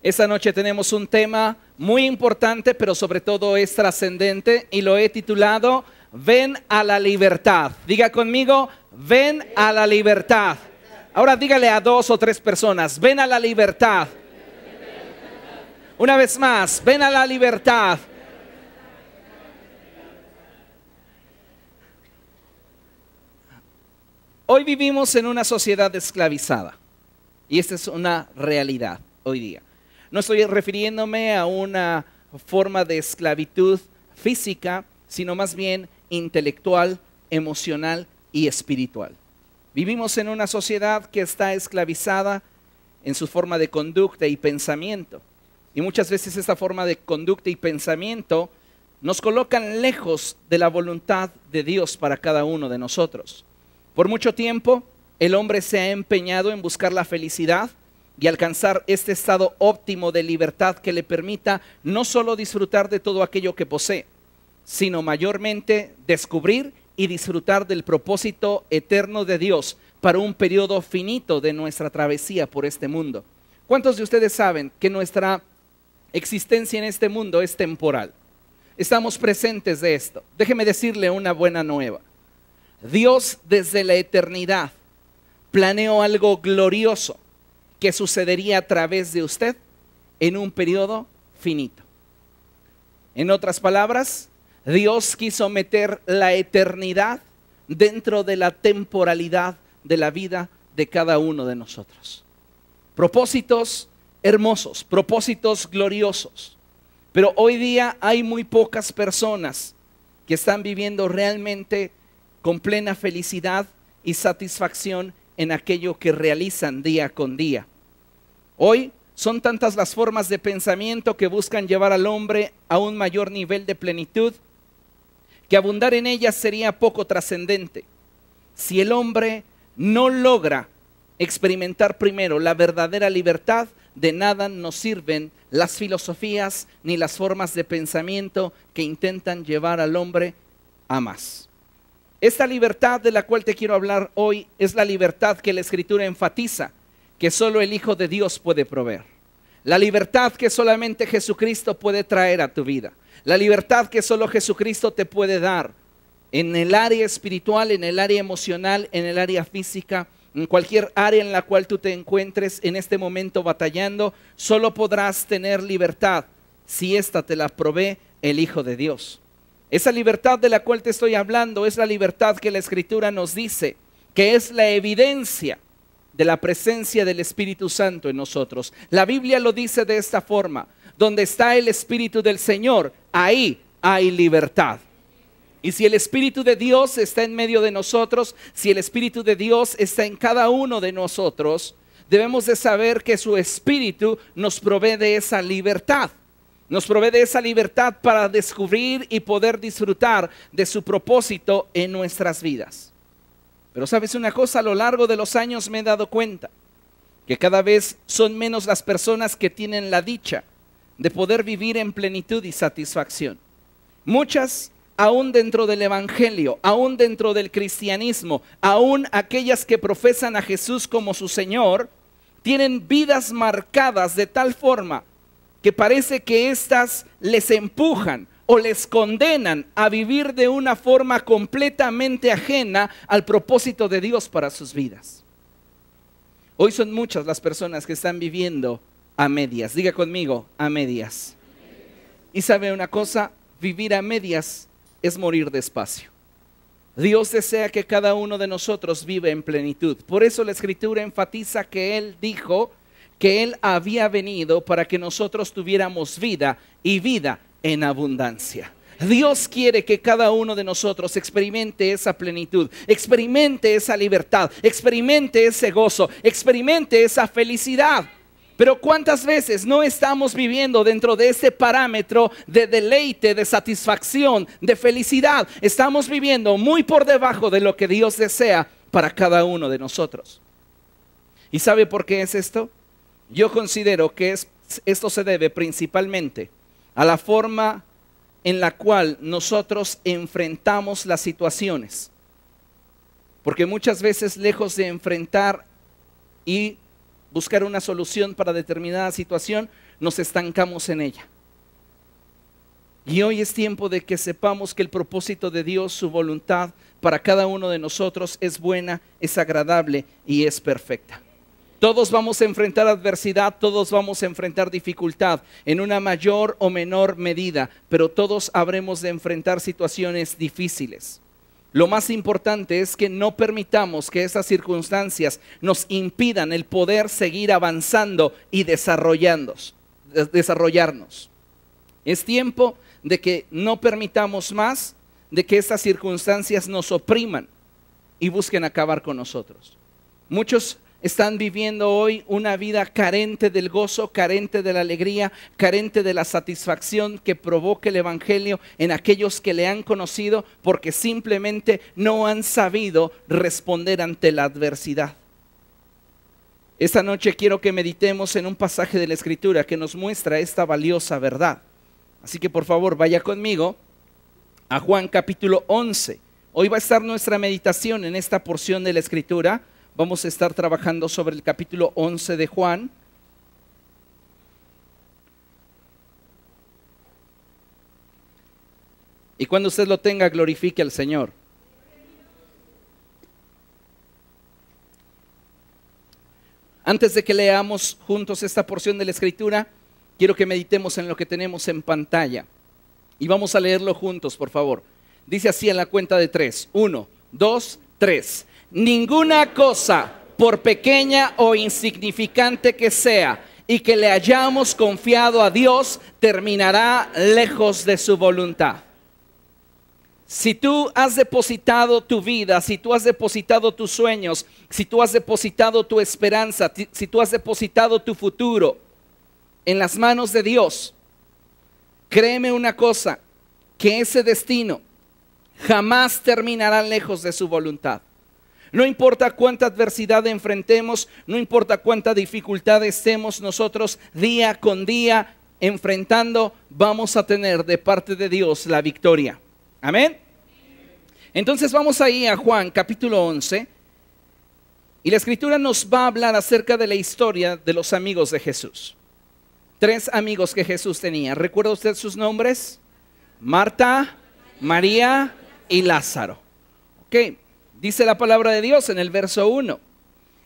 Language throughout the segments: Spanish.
Esta noche tenemos un tema muy importante, pero sobre todo es trascendente y lo he titulado Ven a la libertad. Diga conmigo, ven a la libertad. Ahora dígale a 2 o 3 personas, ven a la libertad. Una vez más, ven a la libertad. Hoy vivimos en una sociedad esclavizada y esta es una realidad hoy día. No estoy refiriéndome a una forma de esclavitud física, sino más bien intelectual, emocional y espiritual. Vivimos en una sociedad que está esclavizada en su forma de conducta y pensamiento. Y muchas veces esta forma de conducta y pensamiento nos colocan lejos de la voluntad de Dios para cada uno de nosotros. Por mucho tiempo, el hombre se ha empeñado en buscar la felicidad y alcanzar este estado óptimo de libertad que le permita no solo disfrutar de todo aquello que posee, sino mayormente descubrir y disfrutar del propósito eterno de Dios para un periodo finito de nuestra travesía por este mundo. ¿Cuántos de ustedes saben que nuestra existencia en este mundo es temporal? Estamos presentes de esto. Déjeme decirle una buena nueva. Dios desde la eternidad planeó algo glorioso que sucedería a través de usted en un periodo finito. En otras palabras, Dios quiso meter la eternidad dentro de la temporalidad de la vida de cada uno de nosotros. Propósitos hermosos, propósitos gloriosos. Pero hoy día hay muy pocas personas que están viviendo realmente con plena felicidad y satisfacción en aquello que realizan día con día. Hoy son tantas las formas de pensamiento que buscan llevar al hombre a un mayor nivel de plenitud, que abundar en ellas sería poco trascendente. Si el hombre no logra experimentar primero la verdadera libertad, de nada nos sirven las filosofías ni las formas de pensamiento que intentan llevar al hombre a más. Esta libertad de la cual te quiero hablar hoy es la libertad que la Escritura enfatiza, que solo el Hijo de Dios puede proveer. La libertad que solamente Jesucristo puede traer a tu vida. La libertad que solo Jesucristo te puede dar en el área espiritual, en el área emocional, en el área física, en cualquier área en la cual tú te encuentres en este momento batallando, solo podrás tener libertad si ésta te la provee el Hijo de Dios. Esa libertad de la cual te estoy hablando es la libertad que la Escritura nos dice, que es la evidencia de la presencia del Espíritu Santo en nosotros. La Biblia lo dice de esta forma: donde está el Espíritu del Señor, ahí hay libertad. Y si el Espíritu de Dios está en medio de nosotros, si el Espíritu de Dios está en cada uno de nosotros, debemos de saber que su Espíritu nos provee de esa libertad. Nos provee de esa libertad para descubrir y poder disfrutar de su propósito en nuestras vidas. Pero ¿sabes una cosa? A lo largo de los años me he dado cuenta que cada vez son menos las personas que tienen la dicha de poder vivir en plenitud y satisfacción. Muchas, aún dentro del Evangelio, aún dentro del cristianismo, aún aquellas que profesan a Jesús como su Señor, tienen vidas marcadas de tal forma que parece que éstas les empujan o les condenan a vivir de una forma completamente ajena al propósito de Dios para sus vidas. Hoy son muchas las personas que están viviendo a medias. Diga conmigo, a medias. Y sabe una cosa, vivir a medias es morir despacio. Dios desea que cada uno de nosotros viva en plenitud. Por eso la Escritura enfatiza que Él dijo que Él había venido para que nosotros tuviéramos vida y vida en abundancia. Dios quiere que cada uno de nosotros experimente esa plenitud, experimente esa libertad, experimente ese gozo, experimente esa felicidad. Pero ¿cuántas veces no estamos viviendo dentro de ese parámetro de deleite, de satisfacción, de felicidad? Estamos viviendo muy por debajo de lo que Dios desea para cada uno de nosotros. ¿Y sabe por qué es esto? Yo considero que esto se debe principalmente a la forma en la cual nosotros enfrentamos las situaciones. Porque muchas veces, lejos de enfrentar y buscar una solución para determinada situación, nos estancamos en ella. Y hoy es tiempo de que sepamos que el propósito de Dios, su voluntad para cada uno de nosotros es buena, es agradable y es perfecta. Todos vamos a enfrentar adversidad, todos vamos a enfrentar dificultad en una mayor o menor medida, pero todos habremos de enfrentar situaciones difíciles. Lo más importante es que no permitamos que esas circunstancias nos impidan el poder seguir avanzando y desarrollarnos. Es tiempo de que no permitamos más de que estas circunstancias nos opriman y busquen acabar con nosotros. Muchos están viviendo hoy una vida carente del gozo, carente de la alegría, carente de la satisfacción que provoca el Evangelio en aquellos que le han conocido, porque simplemente no han sabido responder ante la adversidad. Esta noche quiero que meditemos en un pasaje de la Escritura que nos muestra esta valiosa verdad. Así que por favor vaya conmigo a Juan capítulo 11. Hoy va a estar nuestra meditación en esta porción de la Escritura. Vamos a estar trabajando sobre el capítulo 11 de Juan. Y cuando usted lo tenga, glorifique al Señor. Antes de que leamos juntos esta porción de la Escritura, quiero que meditemos en lo que tenemos en pantalla. Y vamos a leerlo juntos, por favor. Dice así en la cuenta de 3. 1, 2, 3. Ninguna cosa, por pequeña o insignificante que sea, y que le hayamos confiado a Dios, terminará lejos de su voluntad. Si tú has depositado tu vida, si tú has depositado tus sueños, si tú has depositado tu esperanza, si tú has depositado tu futuro en las manos de Dios, créeme una cosa, que ese destino jamás terminará lejos de su voluntad. No importa cuánta adversidad enfrentemos, no importa cuánta dificultad estemos nosotros día con día enfrentando, vamos a tener de parte de Dios la victoria. Amén. Entonces vamos ahí a Juan capítulo 11 y la Escritura nos va a hablar acerca de la historia de los amigos de Jesús. 3 amigos que Jesús tenía. ¿Recuerda usted sus nombres? Marta, María y Lázaro. Ok. Dice la palabra de Dios en el verso 1.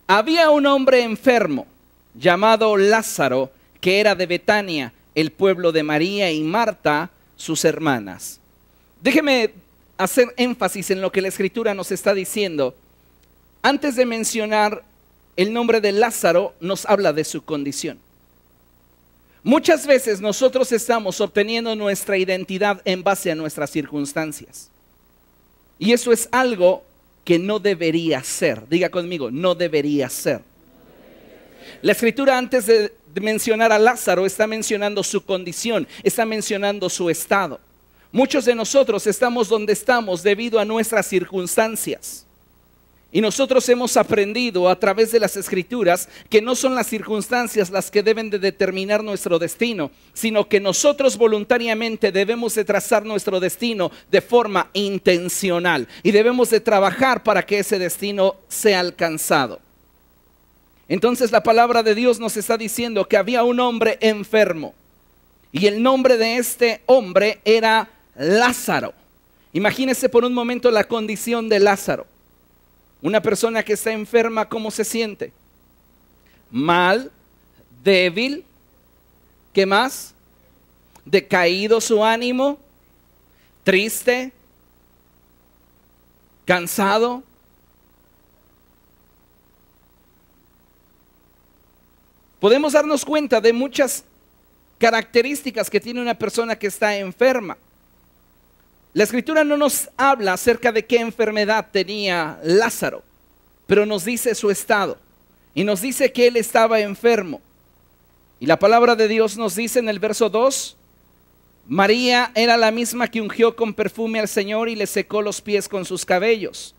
Había un hombre enfermo llamado Lázaro, que era de Betania, el pueblo de María y Marta, sus hermanas. Déjeme hacer énfasis en lo que la Escritura nos está diciendo. Antes de mencionar el nombre de Lázaro, nos habla de su condición. Muchas veces nosotros estamos obteniendo nuestra identidad en base a nuestras circunstancias. Y eso es algo que no debería ser. Diga conmigo, no debería ser. La Escritura, antes de mencionar a Lázaro, está mencionando su condición, está mencionando su estado. Muchos de nosotros estamos donde estamos debido a nuestras circunstancias. Y nosotros hemos aprendido a través de las Escrituras que no son las circunstancias las que deben de determinar nuestro destino, sino que nosotros voluntariamente debemos de trazar nuestro destino de forma intencional y debemos de trabajar para que ese destino sea alcanzado. Entonces la palabra de Dios nos está diciendo que había un hombre enfermo y el nombre de este hombre era Lázaro. Imagínese por un momento la condición de Lázaro. Una persona que está enferma, ¿cómo se siente? Mal, débil, ¿qué más? Decaído su ánimo, triste, cansado. Podemos darnos cuenta de muchas características que tiene una persona que está enferma. La Escritura no nos habla acerca de qué enfermedad tenía Lázaro, pero nos dice su estado y nos dice que él estaba enfermo. Y la palabra de Dios nos dice en el verso 2, María era la misma que ungió con perfume al Señor y le secó los pies con sus cabellos.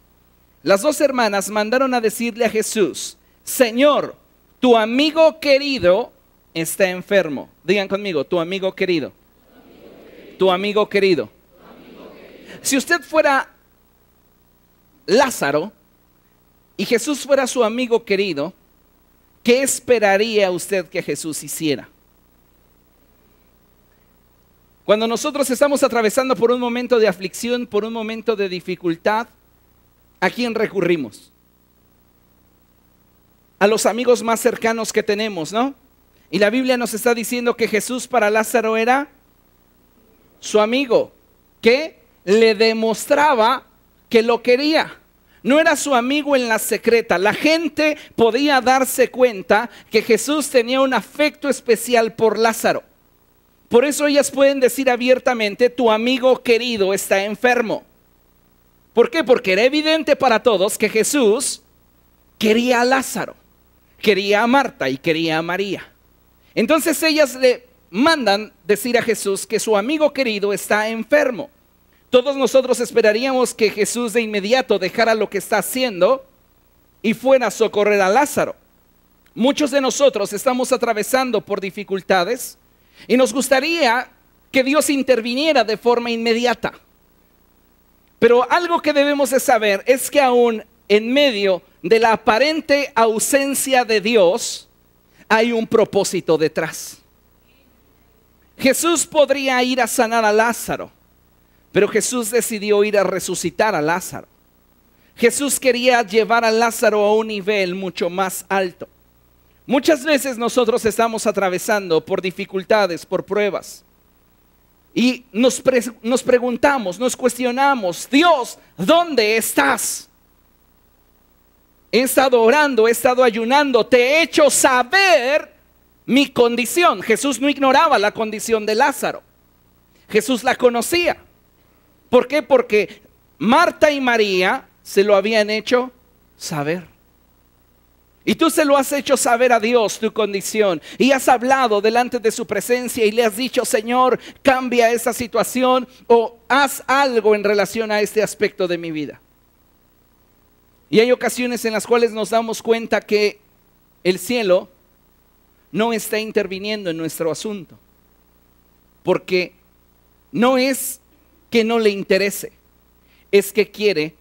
Las 2 hermanas mandaron a decirle a Jesús, Señor, tu amigo querido está enfermo. Digan conmigo, tu amigo querido. Tu amigo querido. Si usted fuera Lázaro y Jesús fuera su amigo querido, ¿qué esperaría usted que Jesús hiciera? Cuando nosotros estamos atravesando por un momento de aflicción, por un momento de dificultad, ¿a quién recurrimos? A los amigos más cercanos que tenemos, ¿no? Y la Biblia nos está diciendo que Jesús para Lázaro era su amigo, que le demostraba que lo quería. No era su amigo en la secreta. La gente podía darse cuenta que Jesús tenía un afecto especial por Lázaro. Por eso ellas pueden decir abiertamente, tu amigo querido está enfermo. ¿Por qué? Porque era evidente para todos que Jesús quería a Lázaro, quería a Marta y quería a María. Entonces ellas le mandan decir a Jesús que su amigo querido está enfermo. Todos nosotros esperaríamos que Jesús de inmediato dejara lo que está haciendo y fuera a socorrer a Lázaro. Muchos de nosotros estamos atravesando por dificultades y nos gustaría que Dios interviniera de forma inmediata. Pero algo que debemos de saber es que aún en medio de la aparente ausencia de Dios, hay un propósito detrás. Jesús podría ir a sanar a Lázaro, pero Jesús decidió ir a resucitar a Lázaro. Jesús quería llevar a Lázaro a un nivel mucho más alto. Muchas veces nosotros estamos atravesando por dificultades, por pruebas. Y nos preguntamos, nos cuestionamos, Dios, ¿dónde estás? He estado orando, he estado ayunando, te he hecho saber mi condición. Jesús no ignoraba la condición de Lázaro. Jesús la conocía. ¿Por qué? Porque Marta y María se lo habían hecho saber. Y tú se lo has hecho saber a Dios tu condición. Y has hablado delante de su presencia y le has dicho, Señor, cambia esa situación o haz algo en relación a este aspecto de mi vida. Y hay ocasiones en las cuales nos damos cuenta que el cielo no está interviniendo en nuestro asunto. Porque no es que no le interese, es que quiere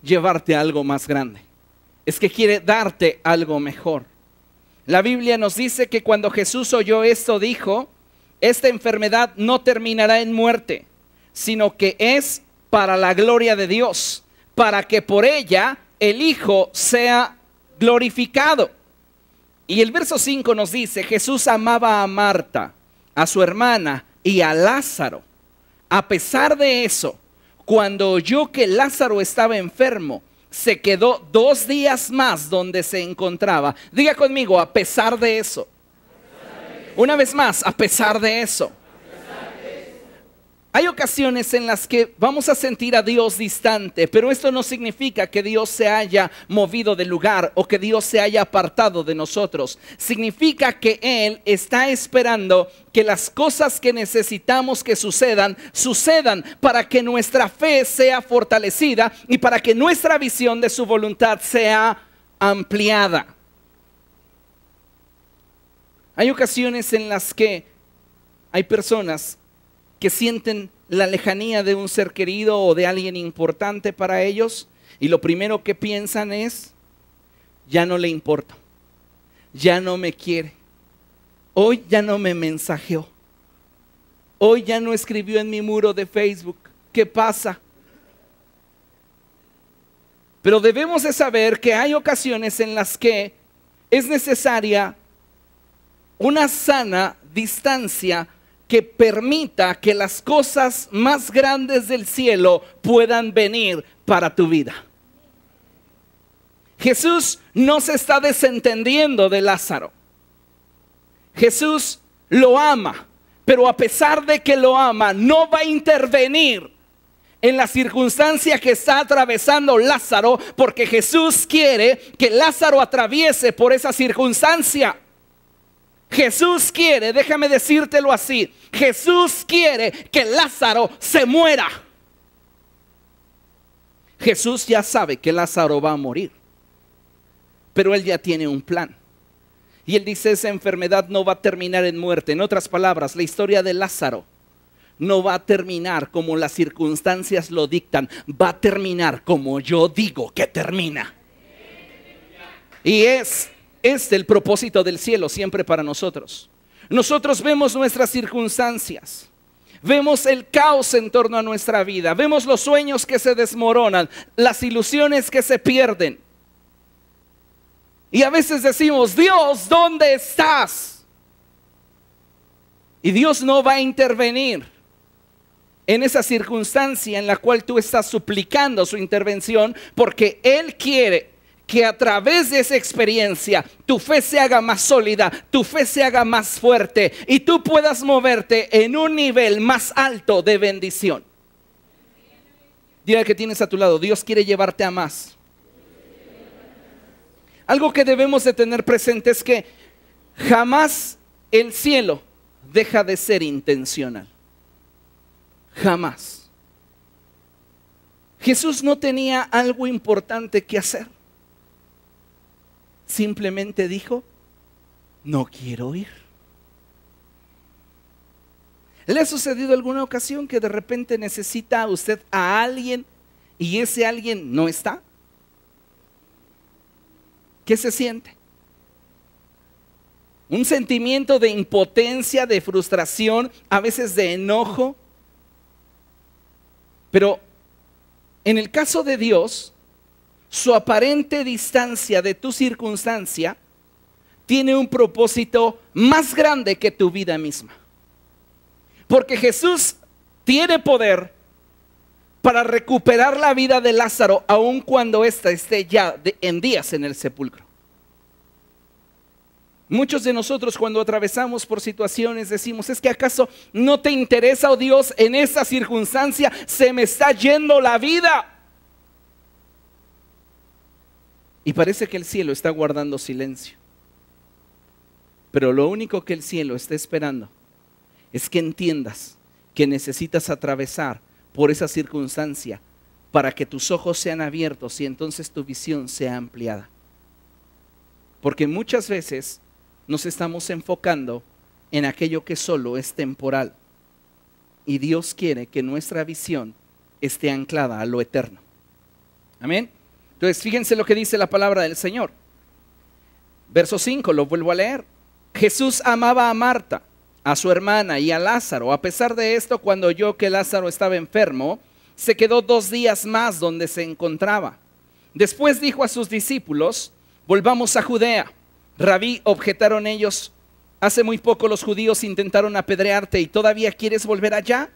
llevarte a algo más grande. Es que quiere darte algo mejor. La Biblia nos dice que cuando Jesús oyó esto dijo, esta enfermedad no terminará en muerte, sino que es para la gloria de Dios, para que por ella el Hijo sea glorificado. Y el verso 5 nos dice, Jesús amaba a Marta, a su hermana y a Lázaro. A pesar de eso, cuando oyó que Lázaro estaba enfermo, se quedó 2 días más donde se encontraba. Diga conmigo, a pesar de eso. Una vez más, a pesar de eso. Hay ocasiones en las que vamos a sentir a Dios distante, pero esto no significa que Dios se haya movido del lugar o que Dios se haya apartado de nosotros. Significa que Él está esperando que las cosas que necesitamos que sucedan para que nuestra fe sea fortalecida y para que nuestra visión de su voluntad sea ampliada. Hay ocasiones en las que hay personas que sienten la lejanía de un ser querido o de alguien importante para ellos y lo primero que piensan es, ya no le importa, ya no me quiere, hoy ya no me mensajeó, hoy ya no escribió en mi muro de Facebook, ¿qué pasa? Pero debemos de saber que hay ocasiones en las que es necesaria una sana distancia que permita que las cosas más grandes del cielo puedan venir para tu vida. Jesús no se está desentendiendo de Lázaro. Jesús lo ama, pero a pesar de que lo ama, no va a intervenir en la circunstancia que está atravesando Lázaro, porque Jesús quiere que Lázaro atraviese por esa circunstancia. Jesús quiere, déjame decírtelo así, Jesús quiere que Lázaro se muera. Jesús ya sabe que Lázaro va a morir, pero Él ya tiene un plan. Y Él dice, esa enfermedad no va a terminar en muerte. En otras palabras, la historia de Lázaro no va a terminar como las circunstancias lo dictan, va a terminar como yo digo que termina. Y es el propósito del cielo siempre para nosotros. Nosotros vemos nuestras circunstancias, Vemos el caos en torno a nuestra vida. Vemos los sueños que se desmoronan, las ilusiones que se pierden. Y a veces decimos, Dios, ¿dónde estás? Y Dios no va a intervenir en esa circunstancia en la cual tú estás suplicando su intervención, porque Él quiere que a través de esa experiencia tu fe se haga más sólida, tu fe se haga más fuerte y tú puedas moverte en un nivel más alto de bendición. Dile al que tienes a tu lado, Dios quiere llevarte a más. Algo que debemos de tener presente es que jamás el cielo deja de ser intencional. Jamás. Jesús no tenía algo importante que hacer. Simplemente dijo, no quiero ir. ¿Le ha sucedido alguna ocasión que de repente necesita usted a alguien y ese alguien no está? ¿Qué se siente? Un sentimiento de impotencia, de frustración, a veces de enojo. Pero en el caso de Dios, su aparente distancia de tu circunstancia tiene un propósito más grande que tu vida misma. Porque Jesús tiene poder para recuperar la vida de Lázaro, aun cuando ésta esté ya en días en el sepulcro. Muchos de nosotros cuando atravesamos por situaciones decimos, ¿es que acaso no te interesa, oh Dios, en esta circunstancia se me está yendo la vida? Y parece que el cielo está guardando silencio. Pero lo único que el cielo está esperando es que entiendas que necesitas atravesar por esa circunstancia para que tus ojos sean abiertos y entonces tu visión sea ampliada. Porque muchas veces nos estamos enfocando en aquello que solo es temporal. Y Dios quiere que nuestra visión esté anclada a lo eterno. Amén. Entonces, fíjense lo que dice la palabra del Señor. Verso 5, lo vuelvo a leer. Jesús amaba a Marta, a su hermana y a Lázaro. A pesar de esto, cuando oyó que Lázaro estaba enfermo, se quedó 2 días más donde se encontraba. Después dijo a sus discípulos, volvamos a Judea. Rabí, objetaron ellos, hace muy poco los judíos intentaron apedrearte y todavía quieres volver allá.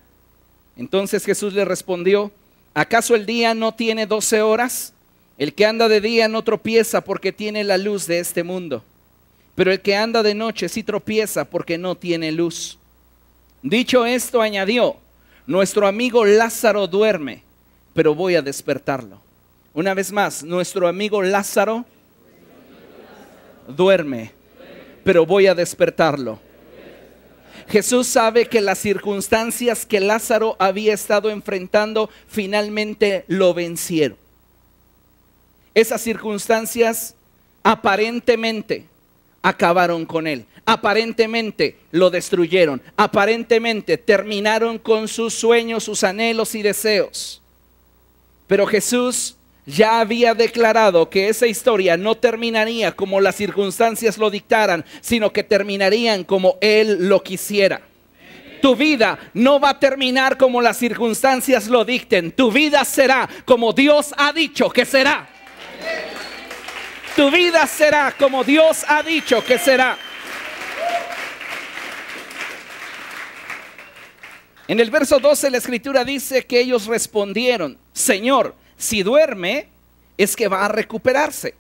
Entonces Jesús le respondió, ¿acaso el día no tiene 12 horas? El que anda de día no tropieza porque tiene la luz de este mundo, pero el que anda de noche sí tropieza porque no tiene luz. Dicho esto, añadió, nuestro amigo Lázaro duerme, pero voy a despertarlo. Una vez más, nuestro amigo Lázaro duerme, pero voy a despertarlo. Jesús sabe que las circunstancias que Lázaro había estado enfrentando finalmente lo vencieron. Esas circunstancias aparentemente acabaron con él, aparentemente lo destruyeron, aparentemente terminaron con sus sueños, sus anhelos y deseos. Pero Jesús ya había declarado que esa historia no terminaría como las circunstancias lo dictaran, sino que terminarían como Él lo quisiera. Tu vida no va a terminar como las circunstancias lo dicten. Tu vida será como Dios ha dicho que será. Tu vida será como Dios ha dicho que será. En el verso 12 la escritura dice que ellos respondieron, Señor, si duerme es que va a recuperarse.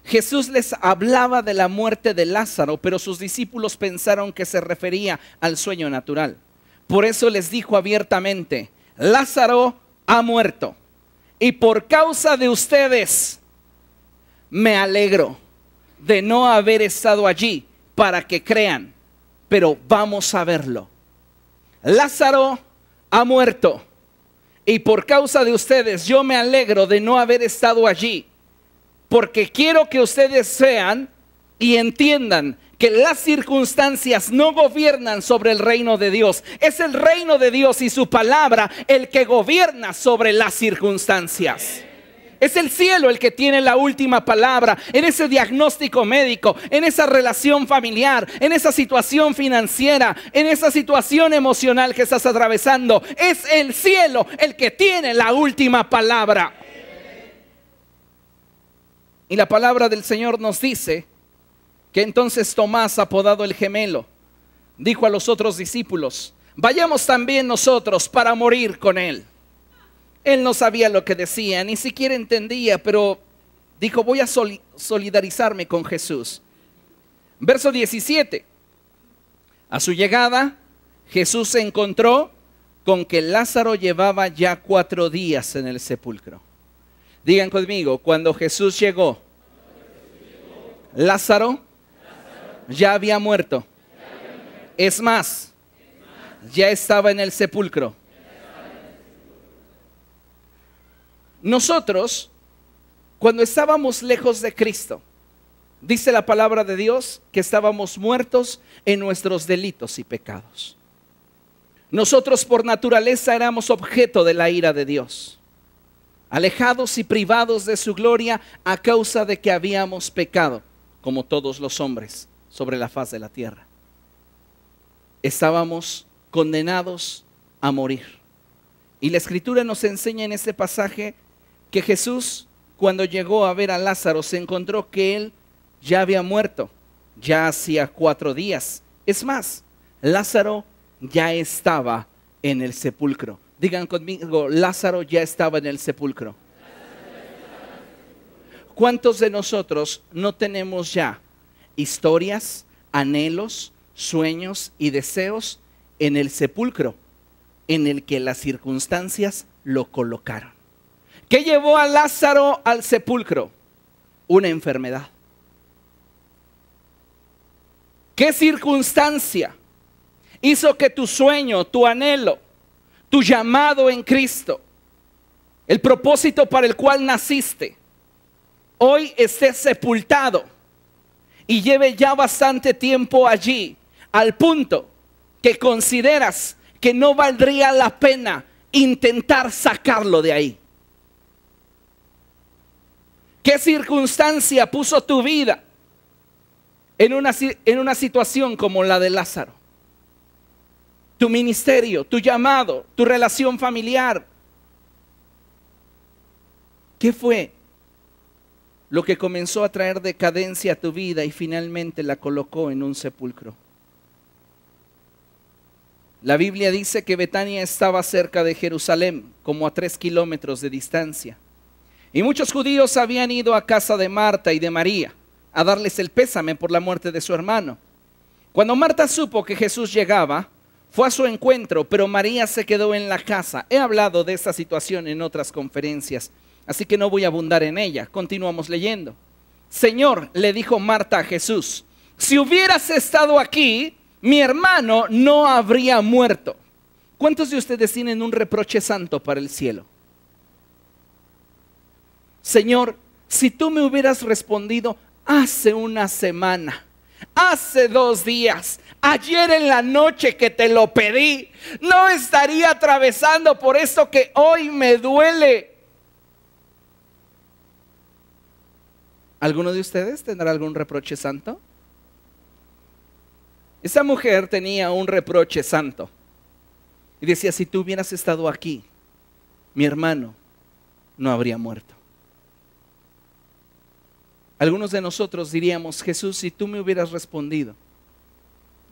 Jesús les hablaba de la muerte de Lázaro, pero sus discípulos pensaron que se refería al sueño natural. Por eso les dijo abiertamente, Lázaro ha muerto y por causa de ustedes me alegro de no haber estado allí para que crean, pero vamos a verlo. Lázaro ha muerto y por causa de ustedes yo me alegro de no haber estado allí, porque quiero que ustedes vean y entiendan que las circunstancias no gobiernan sobre el reino de Dios. Es el reino de Dios y su palabra el que gobierna sobre las circunstancias. Es el cielo el que tiene la última palabra en ese diagnóstico médico, en esa relación familiar, en esa situación financiera, en esa situación emocional que estás atravesando. Es el cielo el que tiene la última palabra. Y la palabra del Señor nos dice que entonces Tomás, apodado el gemelo, dijo a los otros discípulos: vayamos también nosotros para morir con él. Él no sabía lo que decía, ni siquiera entendía, pero dijo: voy a solidarizarme con Jesús. Verso 17. A su llegada, Jesús se encontró con que Lázaro llevaba ya 4 días en el sepulcro. Digan conmigo: cuando Jesús llegó, Lázaro ya había muerto. Es más, ya estaba en el sepulcro. Nosotros, cuando estábamos lejos de Cristo, dice la palabra de Dios que estábamos muertos en nuestros delitos y pecados. Nosotros por naturaleza éramos objeto de la ira de Dios, alejados y privados de su gloria a causa de que habíamos pecado, como todos los hombres sobre la faz de la tierra. Estábamos condenados a morir. Y la Escritura nos enseña en este pasaje que Jesús, cuando llegó a ver a Lázaro, se encontró que él ya había muerto, ya hacía 4 días. Es más, Lázaro ya estaba en el sepulcro. Digan conmigo: Lázaro ya estaba en el sepulcro. ¿Cuántos de nosotros no tenemos ya historias, anhelos, sueños y deseos en el sepulcro en el que las circunstancias lo colocaron? ¿Qué llevó a Lázaro al sepulcro? Una enfermedad. ¿Qué circunstancia hizo que tu sueño, tu anhelo, tu llamado en Cristo, el propósito para el cual naciste, hoy esté sepultado y lleve ya bastante tiempo allí, al punto que consideras que no valdría la pena intentar sacarlo de ahí? ¿Qué circunstancia puso tu vida en una situación como la de Lázaro? Tu ministerio, tu llamado, tu relación familiar. ¿Qué fue lo que comenzó a traer decadencia a tu vida y finalmente la colocó en un sepulcro? La Biblia dice que Betania estaba cerca de Jerusalén, como a 3 kilómetros de distancia. Y muchos judíos habían ido a casa de Marta y de María a darles el pésame por la muerte de su hermano. Cuando Marta supo que Jesús llegaba, fue a su encuentro, pero María se quedó en la casa. He hablado de esta situación en otras conferencias, así que no voy a abundar en ella. Continuamos leyendo. Señor, le dijo Marta a Jesús, si hubieras estado aquí, mi hermano no habría muerto. ¿Cuántos de ustedes tienen un reproche santo para el cielo? Señor, si tú me hubieras respondido hace una semana, hace 2 días, ayer en la noche que te lo pedí, no estaría atravesando por esto que hoy me duele. ¿Alguno de ustedes tendrá algún reproche santo? Esa mujer tenía un reproche santo y decía: si tú hubieras estado aquí, mi hermano no habría muerto. Algunos de nosotros diríamos: Jesús, si tú me hubieras respondido,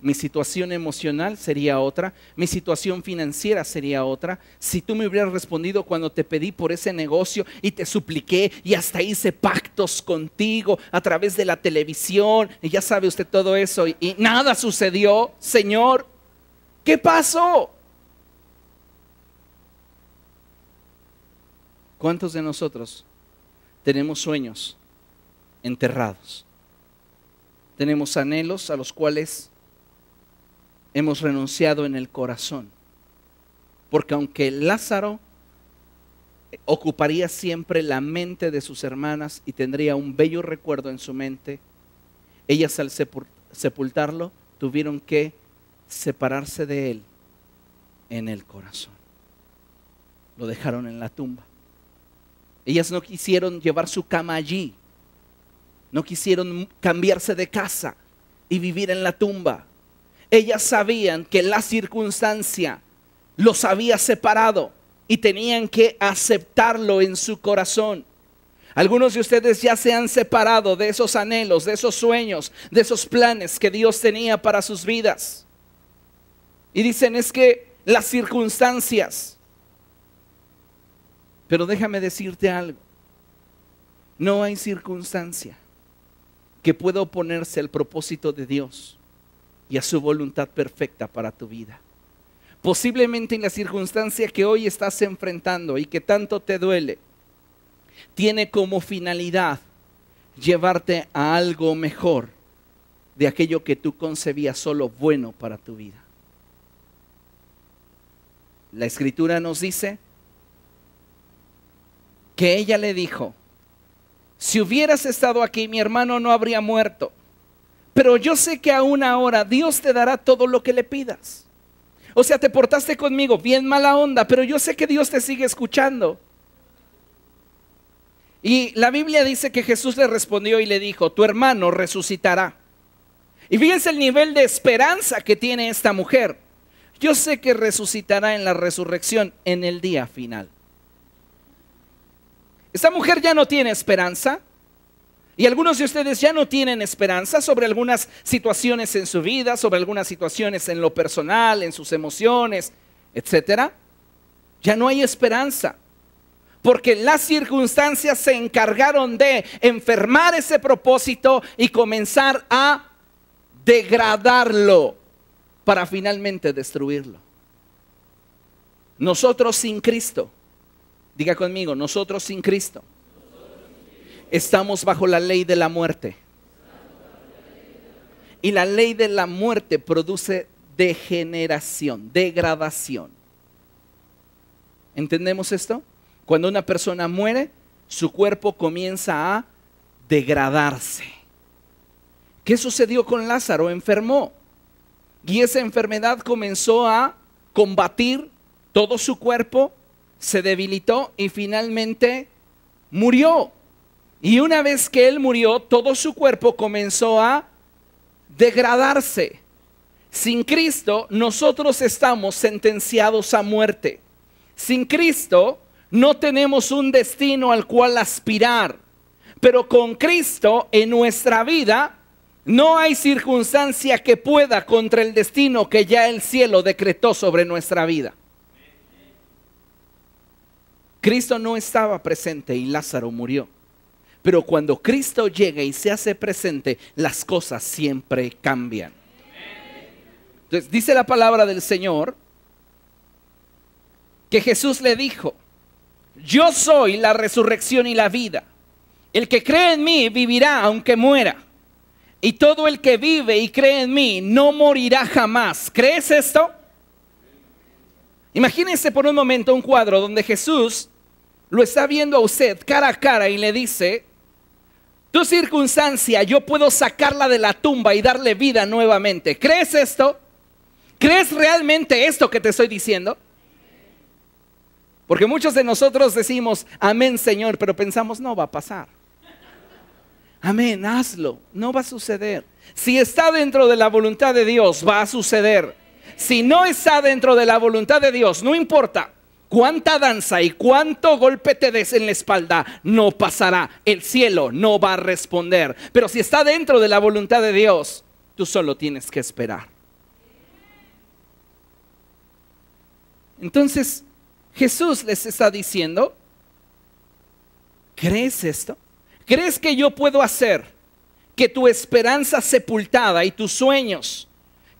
mi situación emocional sería otra, mi situación financiera sería otra. Si tú me hubieras respondido cuando te pedí por ese negocio y te supliqué y hasta hice pactos contigo a través de la televisión, y ya sabe usted todo eso, y nada sucedió, Señor, ¿qué pasó? ¿Cuántos de nosotros tenemos sueños enterrados? Tenemos anhelos a los cuales hemos renunciado en el corazón. Porque aunque Lázaro ocuparía siempre la mente de sus hermanas y tendría un bello recuerdo en su mente, ellas al sepultarlo tuvieron que separarse de él en el corazón. Lo dejaron en la tumba. Ellas no quisieron llevar su cama allí. No quisieron cambiarse de casa y vivir en la tumba. Ellas sabían que la circunstancia los había separado y tenían que aceptarlo en su corazón. Algunos de ustedes ya se han separado de esos anhelos, de esos sueños, de esos planes que Dios tenía para sus vidas. Y dicen, es que las circunstancias. Pero déjame decirte algo. No hay circunstancia que pueda oponerse al propósito de Dios y a su voluntad perfecta para tu vida. Posiblemente en la circunstancia que hoy estás enfrentando y que tanto te duele, tiene como finalidad llevarte a algo mejor de aquello que tú concebías solo bueno para tu vida. La Escritura nos dice que ella le dijo, si hubieras estado aquí, mi hermano no habría muerto. Pero yo sé que aún ahora Dios te dará todo lo que le pidas. O sea, te portaste conmigo bien mala onda, pero yo sé que Dios te sigue escuchando. Y la Biblia dice que Jesús le respondió y le dijo, tu hermano resucitará. Y fíjense el nivel de esperanza que tiene esta mujer. Yo sé que resucitará en la resurrección en el día final. Esta mujer ya no tiene esperanza. Y algunos de ustedes ya no tienen esperanza sobre algunas situaciones en su vida, sobre algunas situaciones en lo personal, en sus emociones, etcétera. Ya no hay esperanza. Porque las circunstancias se encargaron de enfermar ese propósito y comenzar a degradarlo para finalmente destruirlo. Nosotros sin Cristo, diga conmigo, nosotros sin Cristo, estamos bajo la ley de la muerte. Y la ley de la muerte produce degeneración, degradación. ¿Entendemos esto? Cuando una persona muere, su cuerpo comienza a degradarse. ¿Qué sucedió con Lázaro? Enfermó. Y esa enfermedad comenzó a combatir todo su cuerpo, se debilitó y finalmente murió. Y una vez que él murió, todo su cuerpo comenzó a degradarse. Sin Cristo, nosotros estamos sentenciados a muerte. Sin Cristo, no tenemos un destino al cual aspirar. Pero con Cristo en nuestra vida, no hay circunstancia que pueda contra el destino que ya el cielo decretó sobre nuestra vida. Cristo no estaba presente y Lázaro murió. Pero cuando Cristo llega y se hace presente, las cosas siempre cambian. Entonces dice la palabra del Señor que Jesús le dijo, yo soy la resurrección y la vida. El que cree en mí vivirá aunque muera. Y todo el que vive y cree en mí no morirá jamás. ¿Crees esto? Imagínense por un momento un cuadro donde Jesús lo está viendo a usted cara a cara y le dice, tu circunstancia yo puedo sacarla de la tumba y darle vida nuevamente. ¿Crees esto? ¿Crees realmente esto que te estoy diciendo? Porque muchos de nosotros decimos, amén Señor, pero pensamos, no va a pasar. Amén, hazlo, no va a suceder. Si está dentro de la voluntad de Dios, va a suceder. Si no está dentro de la voluntad de Dios, no importa cuánta danza y cuánto golpe te des en la espalda, no pasará. El cielo no va a responder. Pero si está dentro de la voluntad de Dios, tú solo tienes que esperar. Entonces, Jesús les está diciendo, ¿crees esto? ¿Crees que yo puedo hacer que tu esperanza sepultada y tus sueños,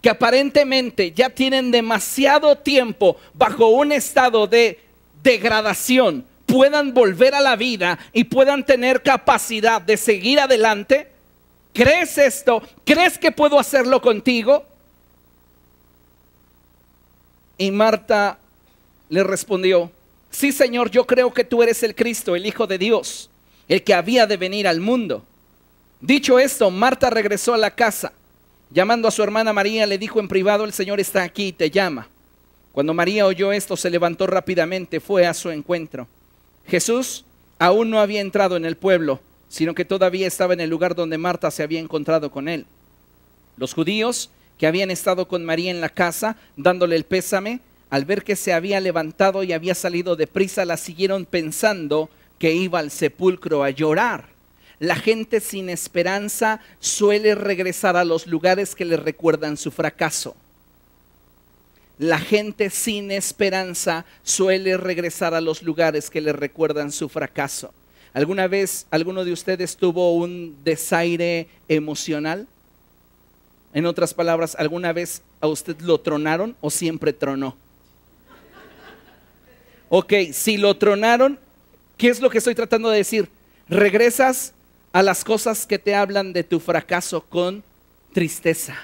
que aparentemente ya tienen demasiado tiempo bajo un estado de degradación, puedan volver a la vida y puedan tener capacidad de seguir adelante? ¿Crees esto? ¿Crees que puedo hacerlo contigo? Y Marta le respondió, sí Señor, yo creo que tú eres el Cristo, el Hijo de Dios, el que había de venir al mundo. Dicho esto, Marta regresó a la casa. Llamando a su hermana María, le dijo en privado, el Señor está aquí y te llama. Cuando María oyó esto, se levantó rápidamente, fue a su encuentro. Jesús aún no había entrado en el pueblo, sino que todavía estaba en el lugar donde Marta se había encontrado con él. Los judíos que habían estado con María en la casa, dándole el pésame, al ver que se había levantado y había salido deprisa, la siguieron pensando que iba al sepulcro a llorar. La gente sin esperanza suele regresar a los lugares que le recuerdan su fracaso. La gente sin esperanza suele regresar a los lugares que le recuerdan su fracaso. ¿Alguna vez alguno de ustedes tuvo un desaire emocional? En otras palabras, ¿alguna vez a usted lo tronaron o siempre tronó? Ok, si lo tronaron, ¿qué es lo que estoy tratando de decir? Regresas a las cosas que te hablan de tu fracaso con tristeza.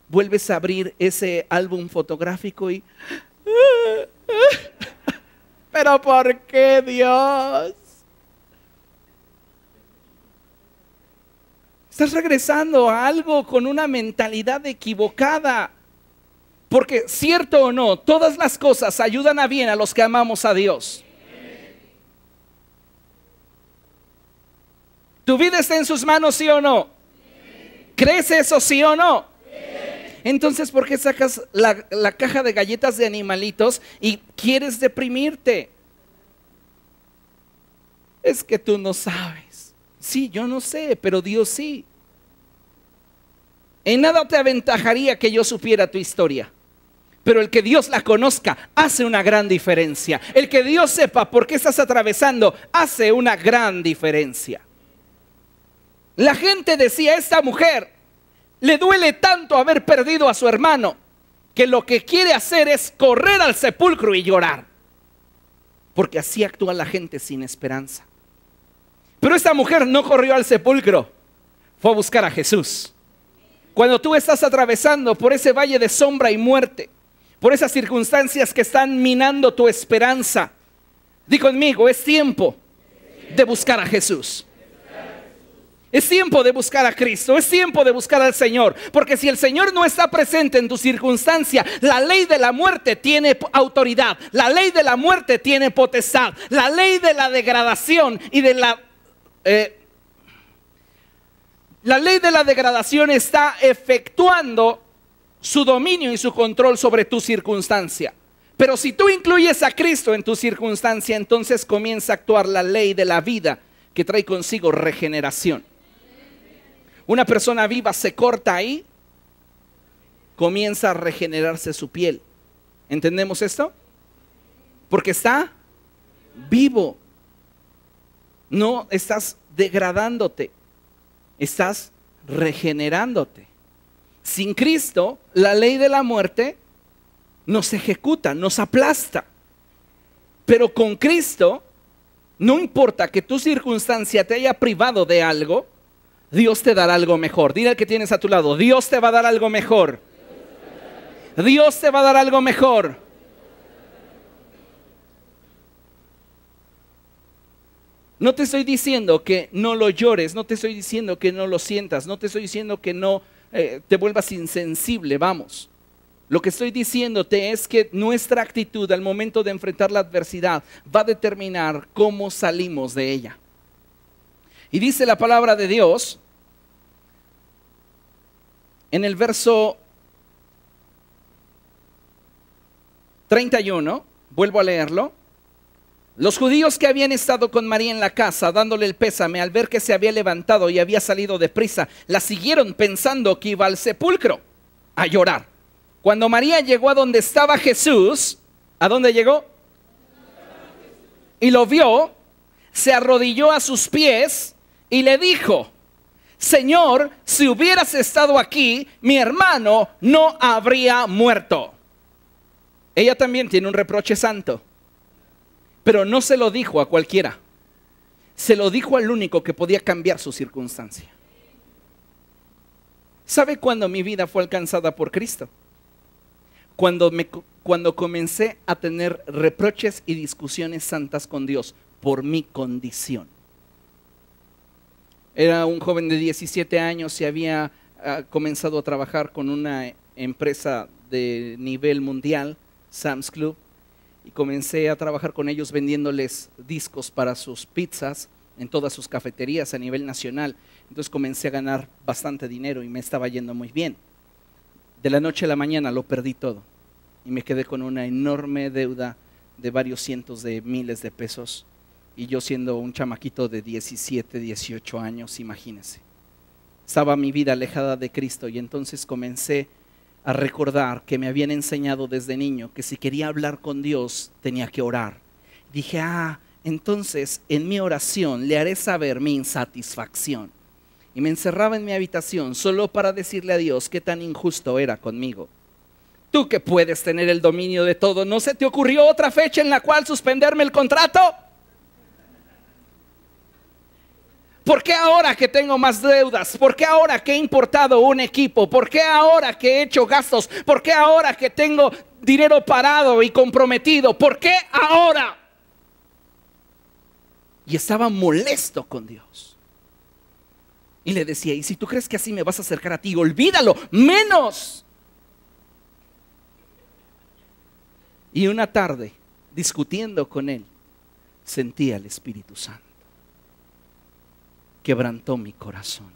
Vuelves a abrir ese álbum fotográfico y... ¿Pero por qué, Dios? Estás regresando a algo con una mentalidad equivocada. Porque, cierto o no, todas las cosas ayudan a bien a los que amamos a Dios. ¿Tu vida está en sus manos, sí o no? ¿Crees eso, sí o no? Entonces, ¿por qué sacas la caja de galletas de animalitos y quieres deprimirte? Es que tú no sabes. Sí, yo no sé, pero Dios sí. En nada te aventajaría que yo supiera tu historia. Pero el que Dios la conozca hace una gran diferencia. El que Dios sepa por qué estás atravesando hace una gran diferencia. La gente decía, esta mujer le duele tanto haber perdido a su hermano que lo que quiere hacer es correr al sepulcro y llorar. Porque así actúa la gente sin esperanza. Pero esta mujer no corrió al sepulcro, fue a buscar a Jesús. Cuando tú estás atravesando por ese valle de sombra y muerte, por esas circunstancias que están minando tu esperanza, di conmigo, es tiempo de buscar a Jesús. Es tiempo de buscar a Cristo, es tiempo de buscar al Señor. Porque si el Señor no está presente en tu circunstancia, la ley de la muerte tiene autoridad, la ley de la muerte tiene potestad, la ley de la degradación y de la ley de la degradación está efectuando su dominio y su control sobre tu circunstancia. Pero si tú incluyes a Cristo en tu circunstancia, entonces comienza a actuar la ley de la vida que trae consigo regeneración. Una persona viva se corta ahí, comienza a regenerarse su piel. ¿Entendemos esto? Porque está vivo. No estás degradándote, estás regenerándote. Sin Cristo, la ley de la muerte nos ejecuta, nos aplasta. Pero con Cristo, no importa que tu circunstancia te haya privado de algo, Dios te dará algo mejor. Dile al que tienes a tu lado, Dios te va a dar algo mejor. Dios te va a dar algo mejor. No te estoy diciendo que no lo llores, no te estoy diciendo que no lo sientas, no te estoy diciendo que no te vuelvas insensible, vamos. Lo que estoy diciéndote es que nuestra actitud al momento de enfrentar la adversidad va a determinar cómo salimos de ella. Y dice la palabra de Dios en el verso 31, vuelvo a leerlo. Los judíos que habían estado con María en la casa, dándole el pésame, al ver que se había levantado y había salido deprisa, la siguieron pensando que iba al sepulcro a llorar. Cuando María llegó a donde estaba Jesús, ¿a dónde llegó? Y lo vio, se arrodilló a sus pies y le dijo, Señor, si hubieras estado aquí, mi hermano no habría muerto. Ella también tiene un reproche santo. Pero no se lo dijo a cualquiera. Se lo dijo al único que podía cambiar su circunstancia. ¿Sabe cuándo mi vida fue alcanzada por Cristo? Cuando comencé a tener reproches y discusiones santas con Dios por mi condición. Era un joven de 17 años y había comenzado a trabajar con una empresa de nivel mundial, Sam's Club. y comencé a trabajar con ellos vendiéndoles discos para sus pizzas en todas sus cafeterías a nivel nacional. Entonces comencé a ganar bastante dinero y me estaba yendo muy bien. De la noche a la mañana lo perdí todo y me quedé con una enorme deuda de varios cientos de miles de pesos, y yo siendo un chamaquito de 17, 18 años, imagínense. Estaba mi vida alejada de Cristo, y entonces comencé a recordar que me habían enseñado desde niño que si quería hablar con Dios tenía que orar. Dije, entonces en mi oración le haré saber mi insatisfacción. Y me encerraba en mi habitación solo para decirle a Dios qué tan injusto era conmigo. Tú que puedes tener el dominio de todo, ¿no se te ocurrió otra fecha en la cual suspenderme el contrato? ¿Por qué ahora que tengo más deudas? ¿Por qué ahora que he importado un equipo? ¿Por qué ahora que he hecho gastos? ¿Por qué ahora que tengo dinero parado y comprometido? ¿Por qué ahora? Y estaba molesto con Dios. Y le decía, y si tú crees que así me vas a acercar a ti, olvídalo, menos. Y una tarde, discutiendo con él, sentí al Espíritu Santo. Quebrantó mi corazón.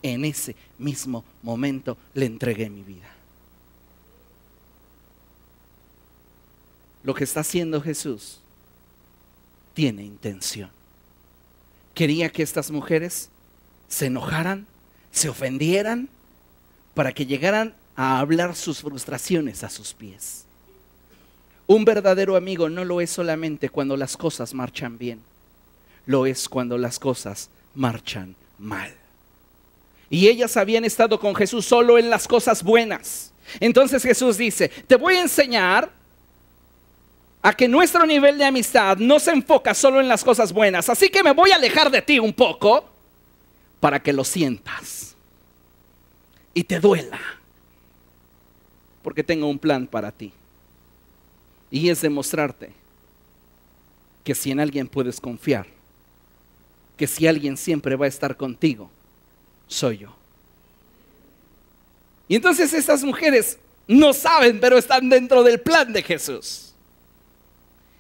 En ese mismo momento le entregué mi vida. Lo que está haciendo Jesús tiene intención. Quería que estas mujeres se enojaran, se ofendieran, para que llegaran a hablar sus frustraciones a sus pies. Un verdadero amigo no lo es solamente cuando las cosas marchan bien, lo es cuando las cosas marchan mal. Y ellas habían estado con Jesús solo en las cosas buenas. Entonces Jesús dice, te voy a enseñar a que nuestro nivel de amistad no se enfoca solo en las cosas buenas. Así que me voy a alejar de ti un poco para que lo sientas y te duela, porque tengo un plan para ti. Y es demostrarte que si en alguien puedes confiar, que si alguien siempre va a estar contigo, soy yo. Y entonces estas mujeres no saben, pero están dentro del plan de Jesús.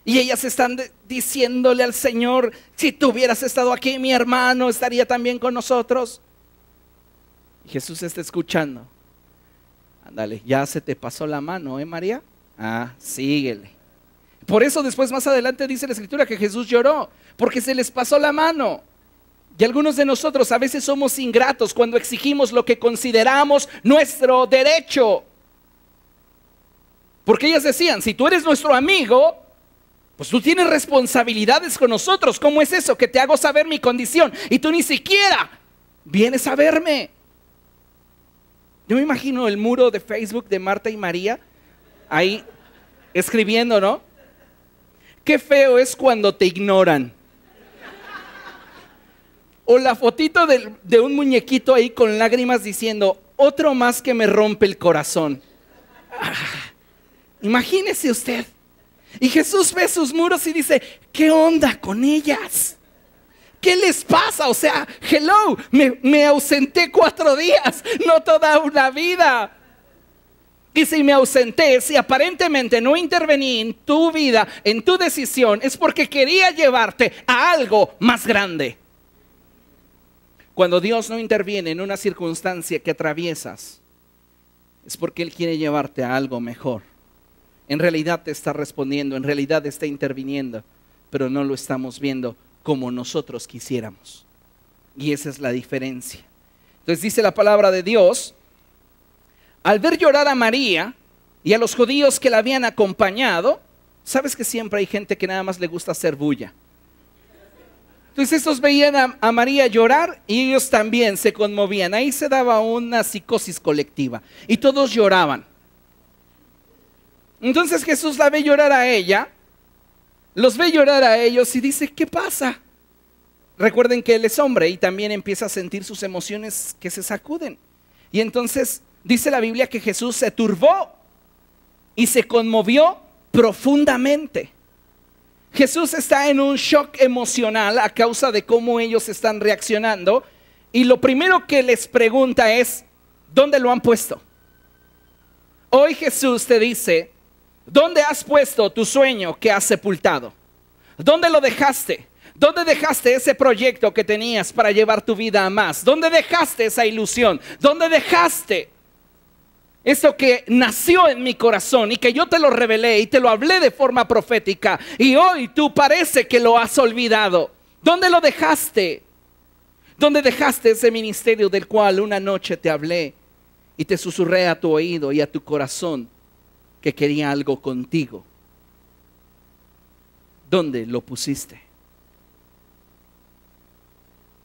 Y ellas están diciéndole al Señor, si tú hubieras estado aquí, mi hermano estaría también con nosotros. Y Jesús está escuchando. Ándale, ya se te pasó la mano, María? Síguele. Por eso después más adelante dice la Escritura que Jesús lloró, porque se les pasó la mano. Y algunos de nosotros a veces somos ingratos cuando exigimos lo que consideramos nuestro derecho. Porque ellas decían, si tú eres nuestro amigo, pues tú tienes responsabilidades con nosotros. ¿Cómo es eso? Que te hago saber mi condición y tú ni siquiera vienes a verme. Yo me imagino el muro de Facebook de Marta y María ahí escribiendo, ¿no? Qué feo es cuando te ignoran. O la fotito de un muñequito ahí con lágrimas diciendo, otro más que me rompe el corazón. Imagínese usted. Y Jesús ve sus muros y dice, ¿qué onda con ellas? ¿Qué les pasa? O sea, hello, me ausenté 4 días, no toda una vida. Y si me ausenté, si aparentemente no intervení en tu vida, en tu decisión, es porque quería llevarte a algo más grande. Cuando Dios no interviene en una circunstancia que atraviesas, es porque Él quiere llevarte a algo mejor. En realidad te está respondiendo, en realidad está interviniendo, pero no lo estamos viendo como nosotros quisiéramos. Y esa es la diferencia. Entonces dice la palabra de Dios, al ver llorar a María y a los judíos que la habían acompañado, sabes que siempre hay gente que nada más le gusta hacer bulla. Entonces estos veían a María llorar y ellos también se conmovían. Ahí se daba una psicosis colectiva y todos lloraban. Entonces Jesús la ve llorar a ella, los ve llorar a ellos y dice, ¿qué pasa? Recuerden que Él es hombre y también empieza a sentir sus emociones que se sacuden. Y entonces dice la Biblia que Jesús se turbó y se conmovió profundamente. Jesús está en un shock emocional a causa de cómo ellos están reaccionando. Y lo primero que les pregunta es, ¿dónde lo han puesto? Hoy Jesús te dice, ¿Dónde has puesto tu sueño que has sepultado? ¿Dónde lo dejaste? ¿Dónde dejaste ese proyecto que tenías para llevar tu vida a más? ¿Dónde dejaste esa ilusión? ¿Dónde dejaste eso que nació en mi corazón y que yo te lo revelé y te lo hablé de forma profética y hoy tú parece que lo has olvidado? ¿Dónde lo dejaste? ¿Dónde dejaste ese ministerio del cual una noche te hablé y te susurré a tu oído y a tu corazón que quería algo contigo? ¿Dónde lo pusiste?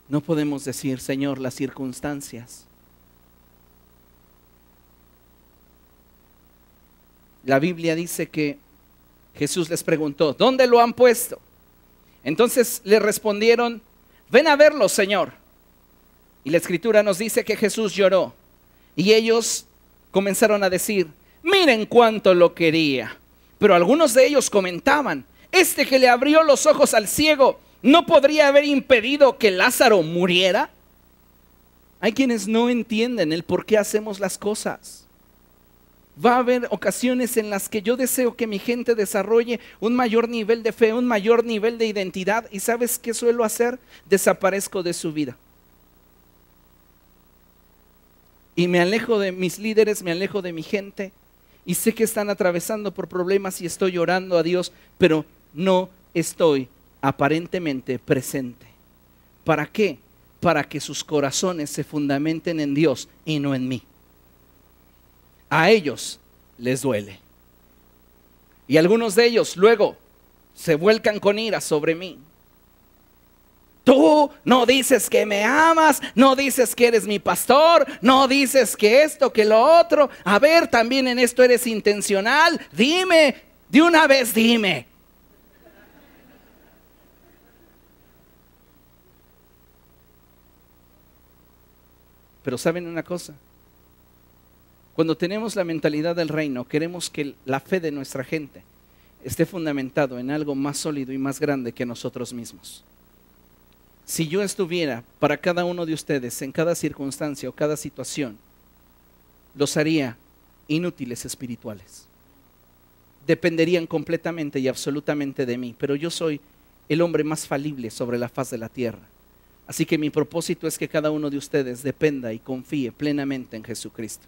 No podemos decir, Señor, las circunstancias. La Biblia dice que Jesús les preguntó, ¿dónde lo han puesto? Entonces le respondieron, ven a verlo, Señor. Y la Escritura nos dice que Jesús lloró. Y ellos comenzaron a decir, miren cuánto lo quería. Pero algunos de ellos comentaban, este que le abrió los ojos al ciego, ¿no podría haber impedido que Lázaro muriera? Hay quienes no entienden el por qué hacemos las cosas. Va a haber ocasiones en las que yo deseo que mi gente desarrolle un mayor nivel de fe, un mayor nivel de identidad. ¿Y sabes qué suelo hacer? Desaparezco de su vida. Y me alejo de mis líderes, me alejo de mi gente. Y sé que están atravesando por problemas y estoy orando a Dios, pero no estoy aparentemente presente. ¿Para qué? Para que sus corazones se fundamenten en Dios y no en mí. A ellos les duele. Y algunos de ellos luego se vuelcan con ira sobre mí. Tú no dices que me amas, no dices que eres mi pastor, no dices que esto, que lo otro. A ver, también en esto eres intencional. Dime, de una vez dime. Pero ¿saben una cosa? Cuando tenemos la mentalidad del reino, queremos que la fe de nuestra gente esté fundamentado en algo más sólido y más grande que nosotros mismos. Si yo estuviera para cada uno de ustedes en cada circunstancia o cada situación, los haría inútiles espirituales. Dependerían completamente y absolutamente de mí, pero yo soy el hombre más falible sobre la faz de la tierra. Así que mi propósito es que cada uno de ustedes dependa y confíe plenamente en Jesucristo.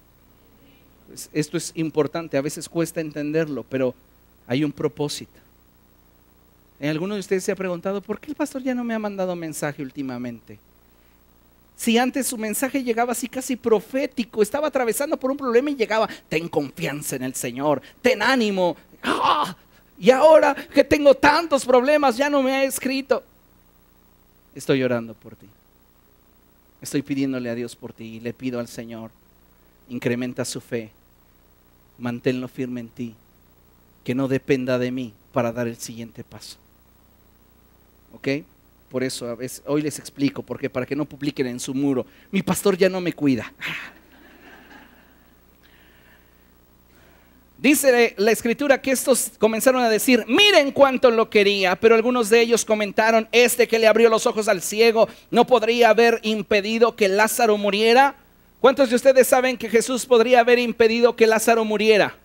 Pues esto es importante, a veces cuesta entenderlo, pero hay un propósito. ¿Alguno de ustedes se ha preguntado por qué el pastor ya no me ha mandado mensaje últimamente? Si antes su mensaje llegaba así casi profético, estaba atravesando por un problema y llegaba, ten confianza en el Señor, ten ánimo. ¡Ah! Y ahora que tengo tantos problemas, ya no me ha escrito. Estoy orando por ti. Estoy pidiéndole a Dios por ti y le pido al Señor, incrementa su fe, manténlo firme en ti, que no dependa de mí para dar el siguiente paso. ¿Ok? Por eso a veces, hoy les explico, porque para que no publiquen en su muro, mi pastor ya no me cuida. Dice la Escritura que estos comenzaron a decir, miren cuánto lo quería, pero algunos de ellos comentaron, este que le abrió los ojos al ciego, ¿no podría haber impedido que Lázaro muriera? ¿Cuántos de ustedes saben que Jesús podría haber impedido que Lázaro muriera?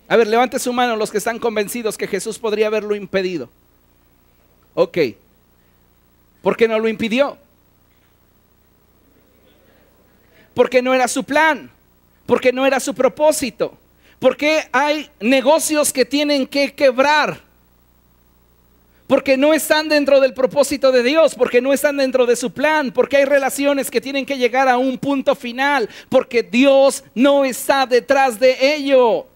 A ver, levante su mano los que están convencidos que Jesús podría haberlo impedido. Ok. ¿Por qué no lo impidió? Porque no era su plan, porque no era su propósito. Porque hay negocios que tienen que quebrar, porque no están dentro del propósito de Dios, porque no están dentro de su plan, porque hay relaciones que tienen que llegar a un punto final, porque Dios no está detrás de ello.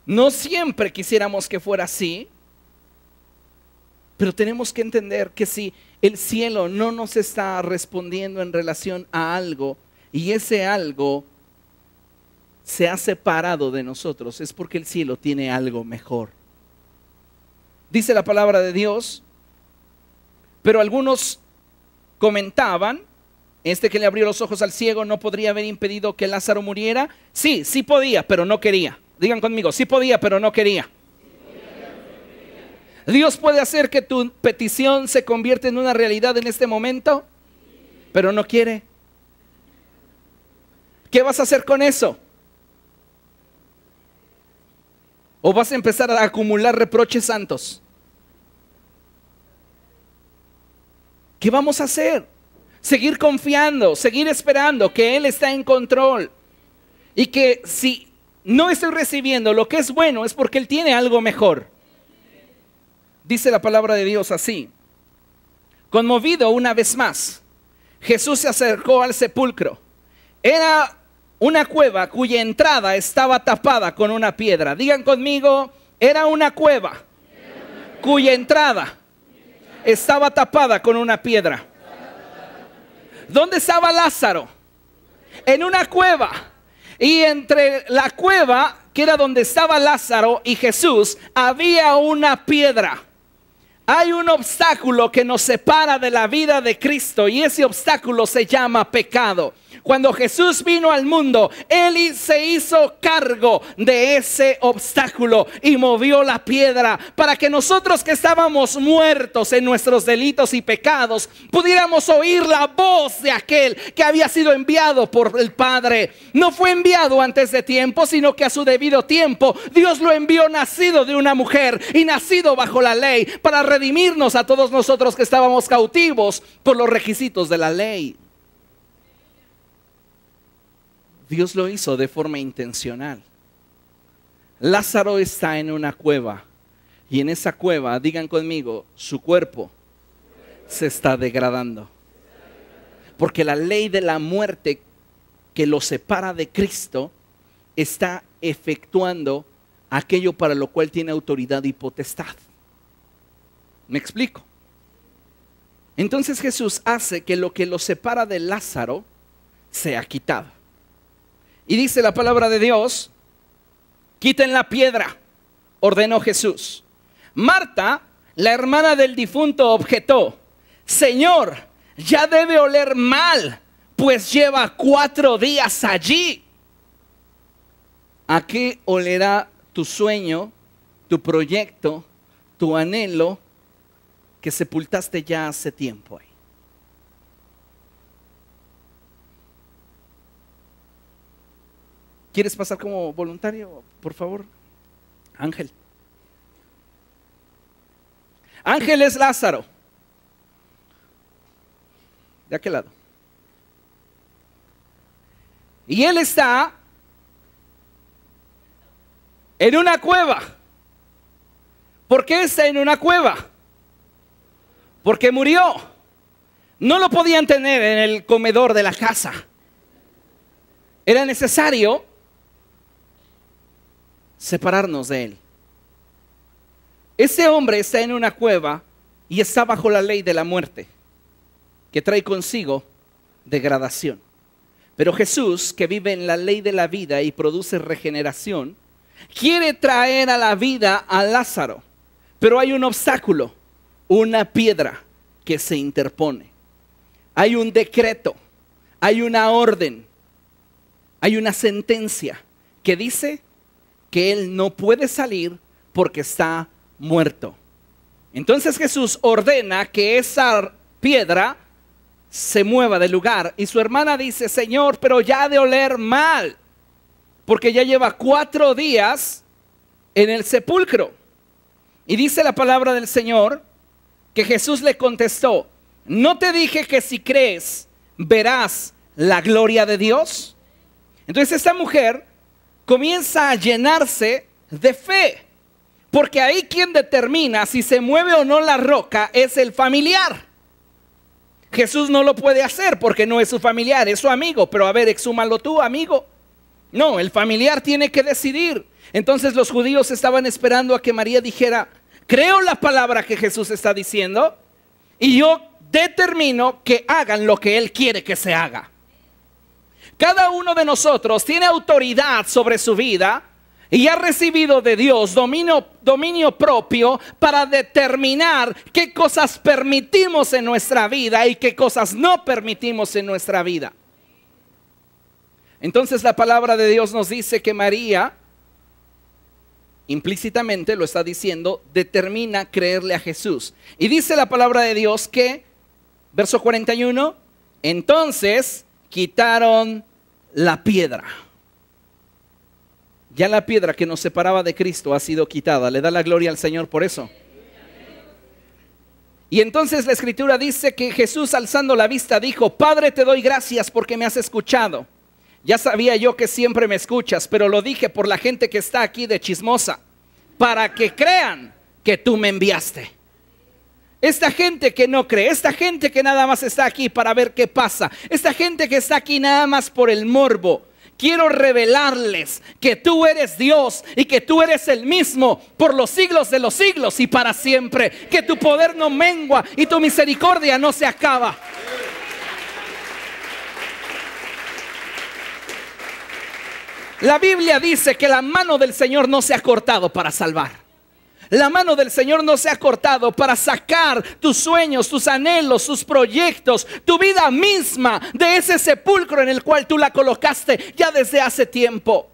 No siempre quisiéramos que fuera así, pero tenemos que entender que si el cielo no nos está respondiendo en relación a algo, y ese algo se ha separado de nosotros, es porque el cielo tiene algo mejor. Dice la palabra de Dios, pero algunos comentaban, este que le abrió los ojos al ciego no podría haber impedido que Lázaro muriera. Sí, sí podía, pero no quería. Digan conmigo, sí podía, pero no quería. Dios puede hacer que tu petición se convierta en una realidad en este momento, pero no quiere. ¿Qué vas a hacer con eso? ¿O vas a empezar a acumular reproches santos? ¿Qué vamos a hacer? Seguir confiando, seguir esperando que Él está en control. Y que si no estoy recibiendo lo que es bueno es porque Él tiene algo mejor. Dice la palabra de Dios así. Conmovido una vez más, Jesús se acercó al sepulcro. Era una cueva cuya entrada estaba tapada con una piedra. Digan conmigo, era una cueva cuya entrada estaba tapada con una piedra. ¿Dónde estaba Lázaro? En una cueva. Y entre la cueva, que era donde estaba Lázaro, y Jesús, había una piedra. Hay un obstáculo que nos separa de la vida de Cristo y ese obstáculo se llama pecado. Cuando Jesús vino al mundo, Él se hizo cargo de ese obstáculo y movió la piedra para que nosotros que estábamos muertos en nuestros delitos y pecados pudiéramos oír la voz de aquel que había sido enviado por el Padre. No fue enviado antes de tiempo, sino que a su debido tiempo Dios lo envió nacido de una mujer y nacido bajo la ley para redimirnos a todos nosotros que estábamos cautivos por los requisitos de la ley. Dios lo hizo de forma intencional. Lázaro está en una cueva y en esa cueva, digan conmigo, su cuerpo se está degradando. Porque la ley de la muerte que lo separa de Cristo está efectuando aquello para lo cual tiene autoridad y potestad. ¿Me explico? Entonces Jesús hace que lo que lo separa de Lázaro sea quitado. Y dice la palabra de Dios, quiten la piedra, ordenó Jesús. Marta, la hermana del difunto, objetó, Señor, ya debe oler mal, pues lleva 4 días allí. ¿A qué olerá tu sueño, tu proyecto, tu anhelo que sepultaste ya hace tiempo ahí? ¿Quieres pasar como voluntario, por favor? Ángel. Ángel es Lázaro. ¿De aquel lado? Y él está en una cueva. ¿Por qué está en una cueva? Porque murió. No lo podían tener en el comedor de la casa. Era necesario separarnos de él. Ese hombre está en una cueva y está bajo la ley de la muerte, que trae consigo degradación. Pero Jesús, que vive en la ley de la vida y produce regeneración, quiere traer a la vida a Lázaro. Pero hay un obstáculo, una piedra que se interpone. Hay un decreto, hay una orden, hay una sentencia que dice que él no puede salir porque está muerto. Entonces Jesús ordena que esa piedra se mueva del lugar. Y su hermana dice, Señor, pero ya ha de oler mal, porque ya lleva 4 días en el sepulcro. Y dice la palabra del Señor que Jesús le contestó, ¿no te dije que si crees verás la gloria de Dios? Entonces esta mujer comienza a llenarse de fe, porque ahí quien determina si se mueve o no la roca es el familiar. Jesús no lo puede hacer porque no es su familiar, es su amigo. Pero a ver, exhúmalo tú, amigo. No, el familiar tiene que decidir. Entonces los judíos estaban esperando a que María dijera, creo la palabra que Jesús está diciendo y yo determino que hagan lo que Él quiere que se haga. Cada uno de nosotros tiene autoridad sobre su vida y ha recibido de Dios dominio propio para determinar qué cosas permitimos en nuestra vida y qué cosas no permitimos en nuestra vida. Entonces la palabra de Dios nos dice que María, implícitamente lo está diciendo, determina creerle a Jesús. Y dice la palabra de Dios que, verso 41, entonces quitaron la piedra. Ya la piedra que nos separaba de Cristo ha sido quitada. ¿Le da la gloria al Señor por eso? Y entonces la Escritura dice que Jesús, alzando la vista, dijo: Padre, te doy gracias porque me has escuchado. Ya sabía yo que siempre me escuchas, pero lo dije por la gente que está aquí de chismosa, para que crean que tú me enviaste. Esta gente que no cree, esta gente que nada más está aquí para ver qué pasa, esta gente que está aquí nada más por el morbo, quiero revelarles que tú eres Dios y que tú eres el mismo por los siglos de los siglos y para siempre. Que tu poder no mengua y tu misericordia no se acaba. La Biblia dice que la mano del Señor no se ha cortado para salvar. La mano del Señor no se ha cortado para sacar tus sueños, tus anhelos, tus proyectos, tu vida misma de ese sepulcro en el cual tú la colocaste ya desde hace tiempo.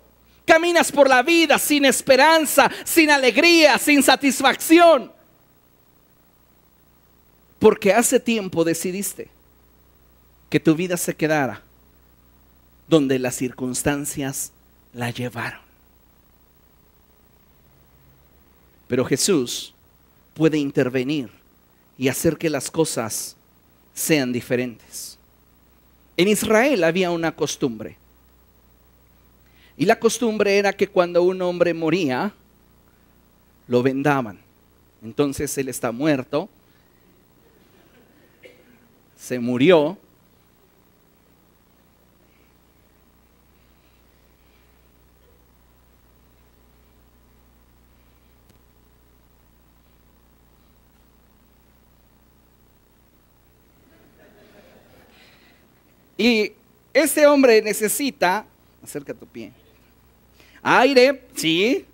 Caminas por la vida sin esperanza, sin alegría, sin satisfacción, porque hace tiempo decidiste que tu vida se quedara donde las circunstancias la llevaron. Pero Jesús puede intervenir y hacer que las cosas sean diferentes. En Israel había una costumbre. Y la costumbre era que cuando un hombre moría, lo vendaban. Entonces él está muerto, se murió. Y este hombre necesita, acerca tu pie, aire, sí.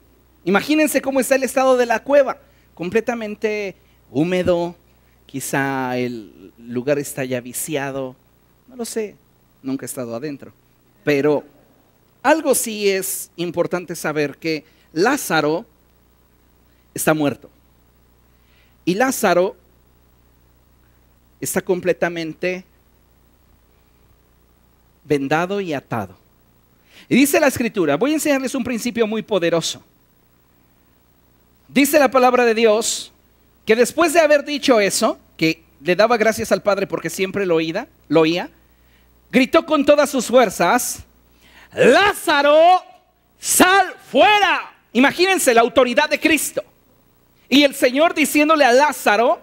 Imagínense cómo está el estado de la cueva, completamente húmedo, quizá el lugar está ya viciado, no lo sé, nunca he estado adentro. Pero algo sí es importante saber, que Lázaro está muerto. Y Lázaro está completamente vendado y atado. Y dice la Escritura, voy a enseñarles un principio muy poderoso. Dice la palabra de Dios que después de haber dicho eso, que le daba gracias al Padre porque siempre lo oía, gritó con todas sus fuerzas: Lázaro, sal fuera. Imagínense la autoridad de Cristo. Y el Señor diciéndole a Lázaro: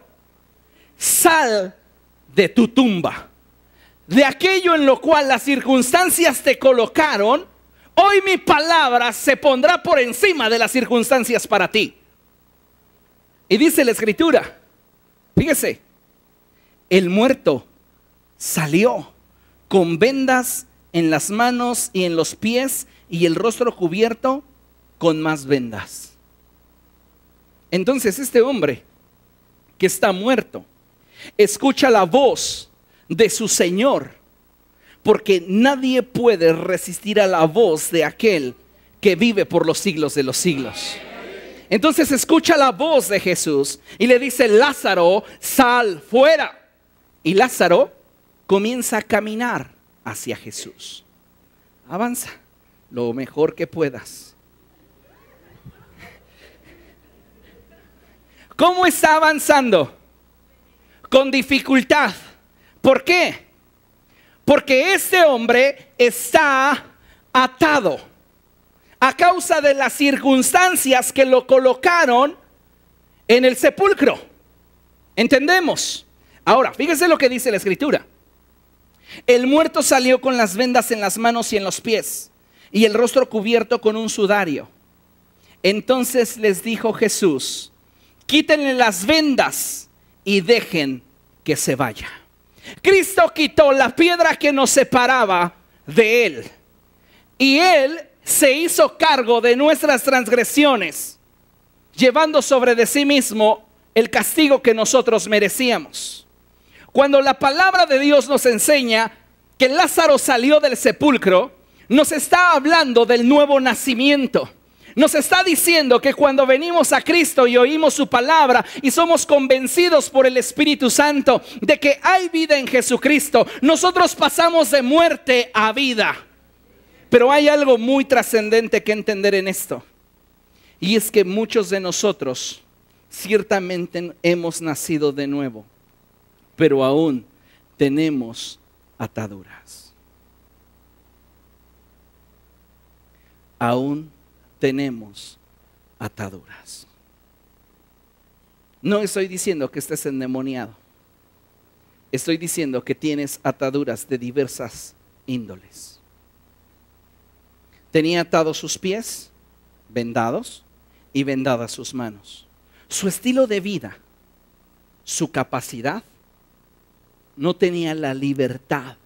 sal de tu tumba. De aquello en lo cual las circunstancias te colocaron, hoy mi palabra se pondrá por encima de las circunstancias para ti. Y dice la Escritura, fíjese, el muerto salió con vendas en las manos y en los pies y el rostro cubierto con más vendas. Entonces este hombre que está muerto escucha la voz de su Señor, porque nadie puede resistir a la voz de aquel que vive por los siglos de los siglos. Entonces escucha la voz de Jesús y le dice: Lázaro, sal fuera. Y Lázaro comienza a caminar hacia Jesús. Avanza lo mejor que puedas. ¿Cómo está avanzando? Con dificultad. ¿Por qué? Porque este hombre está atado a causa de las circunstancias que lo colocaron en el sepulcro. ¿Entendemos? Ahora, fíjese lo que dice la Escritura. El muerto salió con las vendas en las manos y en los pies, y el rostro cubierto con un sudario. Entonces les dijo Jesús: quítenle las vendas y dejen que se vaya. Cristo quitó la piedra que nos separaba de Él, y Él se hizo cargo de nuestras transgresiones, llevando sobre de sí mismo el castigo que nosotros merecíamos. Cuando la palabra de Dios nos enseña que Lázaro salió del sepulcro, nos está hablando del nuevo nacimiento. Nos está diciendo que cuando venimos a Cristo y oímos su palabra y somos convencidos por el Espíritu Santo de que hay vida en Jesucristo, nosotros pasamos de muerte a vida. Pero hay algo muy trascendente que entender en esto. Y es que muchos de nosotros ciertamente hemos nacido de nuevo, pero aún tenemos ataduras. Aún tenemos ataduras. No estoy diciendo que estés endemoniado. Estoy diciendo que tienes ataduras de diversas índoles. Tenía atados sus pies, vendados, y vendadas sus manos. Su estilo de vida, su capacidad, no tenía la libertad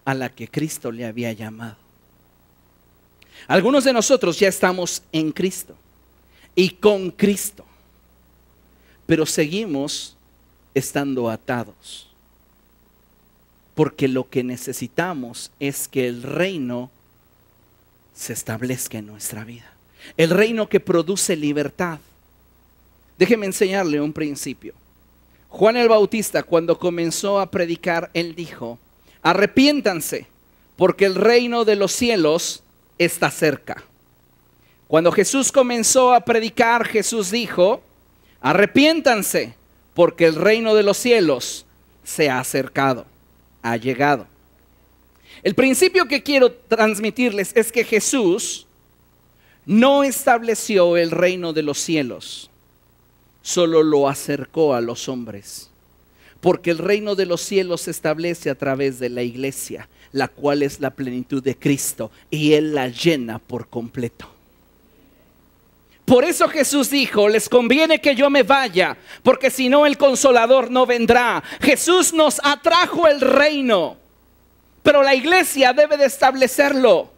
a la que Cristo le había llamado. Algunos de nosotros ya estamos en Cristo y con Cristo, pero seguimos estando atados, porque lo que necesitamos es que el reino se establezca en nuestra vida. El reino que produce libertad. Déjeme enseñarle un principio. Juan el Bautista, cuando comenzó a predicar, él dijo: arrepiéntanse, porque el reino de los cielos está cerca. Cuando Jesús comenzó a predicar, Jesús dijo: arrepiéntanse, porque el reino de los cielos se ha acercado, ha llegado. El principio que quiero transmitirles es que Jesús no estableció el reino de los cielos, solo lo acercó a los hombres. Porque el reino de los cielos se establece a través de la iglesia, la cual es la plenitud de Cristo, y Él la llena por completo. Por eso Jesús dijo: les conviene que yo me vaya, porque si no el Consolador no vendrá. Jesús nos atrajo el reino, pero la iglesia debe de establecerlo.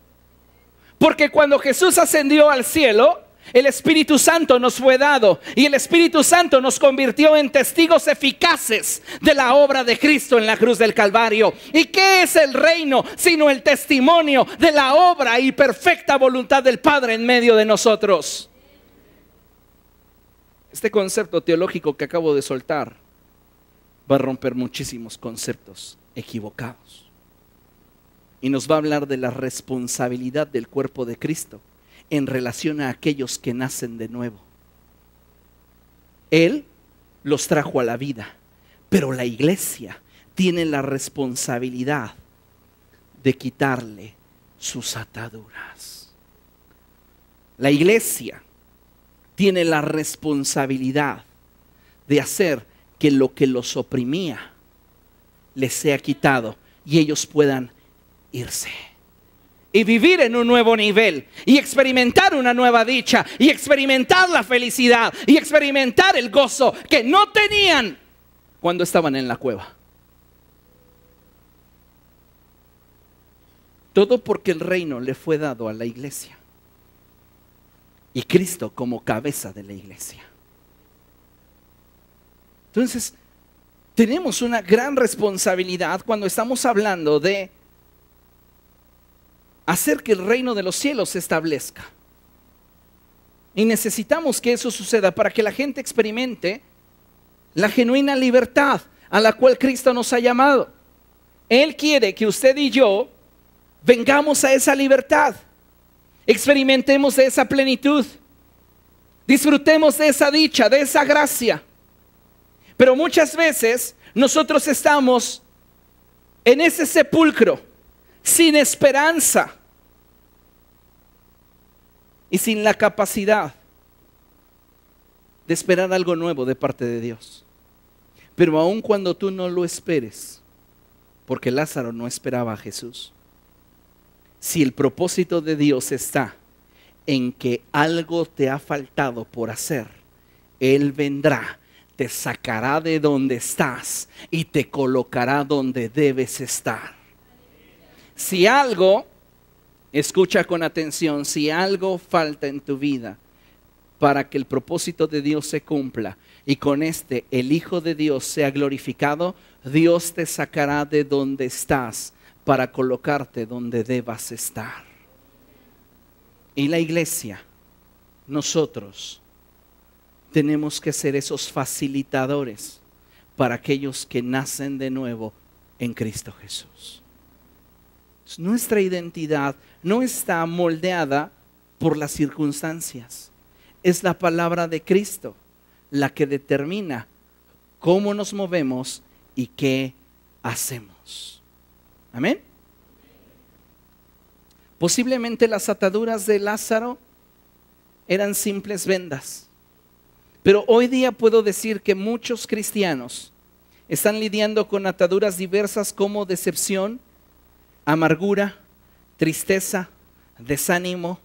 Porque cuando Jesús ascendió al cielo, el Espíritu Santo nos fue dado, y el Espíritu Santo nos convirtió en testigos eficaces de la obra de Cristo en la cruz del Calvario. ¿Y qué es el reino sino el testimonio de la obra y perfecta voluntad del Padre en medio de nosotros? Este concepto teológico que acabo de soltar va a romper muchísimos conceptos equivocados. Y nos va a hablar de la responsabilidad del cuerpo de Cristo en relación a aquellos que nacen de nuevo. Él los trajo a la vida, pero la iglesia tiene la responsabilidad de quitarle sus ataduras. La iglesia tiene la responsabilidad de hacer que lo que los oprimía les sea quitado y ellos puedan irse y vivir en un nuevo nivel y experimentar una nueva dicha y experimentar la felicidad y experimentar el gozo que no tenían cuando estaban en la cueva. Todo porque el reino le fue dado a la iglesia y Cristo como cabeza de la iglesia. Entonces, tenemos una gran responsabilidad cuando estamos hablando de hacer que el reino de los cielos se establezca. Y necesitamos que eso suceda para que la gente experimente la genuina libertad a la cual Cristo nos ha llamado. Él quiere que usted y yo vengamos a esa libertad, experimentemos de esa plenitud, disfrutemos de esa dicha, de esa gracia. Pero muchas veces nosotros estamos en ese sepulcro, sin esperanza y sin la capacidad de esperar algo nuevo de parte de Dios. Pero aun cuando tú no lo esperes, porque Lázaro no esperaba a Jesús, si el propósito de Dios está en que algo te ha faltado por hacer, Él vendrá, te sacará de donde estás y te colocará donde debes estar. Si algo, escucha con atención, si algo falta en tu vida para que el propósito de Dios se cumpla y con este el Hijo de Dios sea glorificado, Dios te sacará de donde estás para colocarte donde debas estar. Y la iglesia, nosotros tenemos que ser esos facilitadores para aquellos que nacen de nuevo en Cristo Jesús. Nuestra identidad no está moldeada por las circunstancias. Es la palabra de Cristo la que determina cómo nos movemos y qué hacemos. Amén. Posiblemente las ataduras de Lázaro eran simples vendas, pero hoy día puedo decir que muchos cristianos están lidiando con ataduras diversas como decepción, amargura, tristeza, desánimo,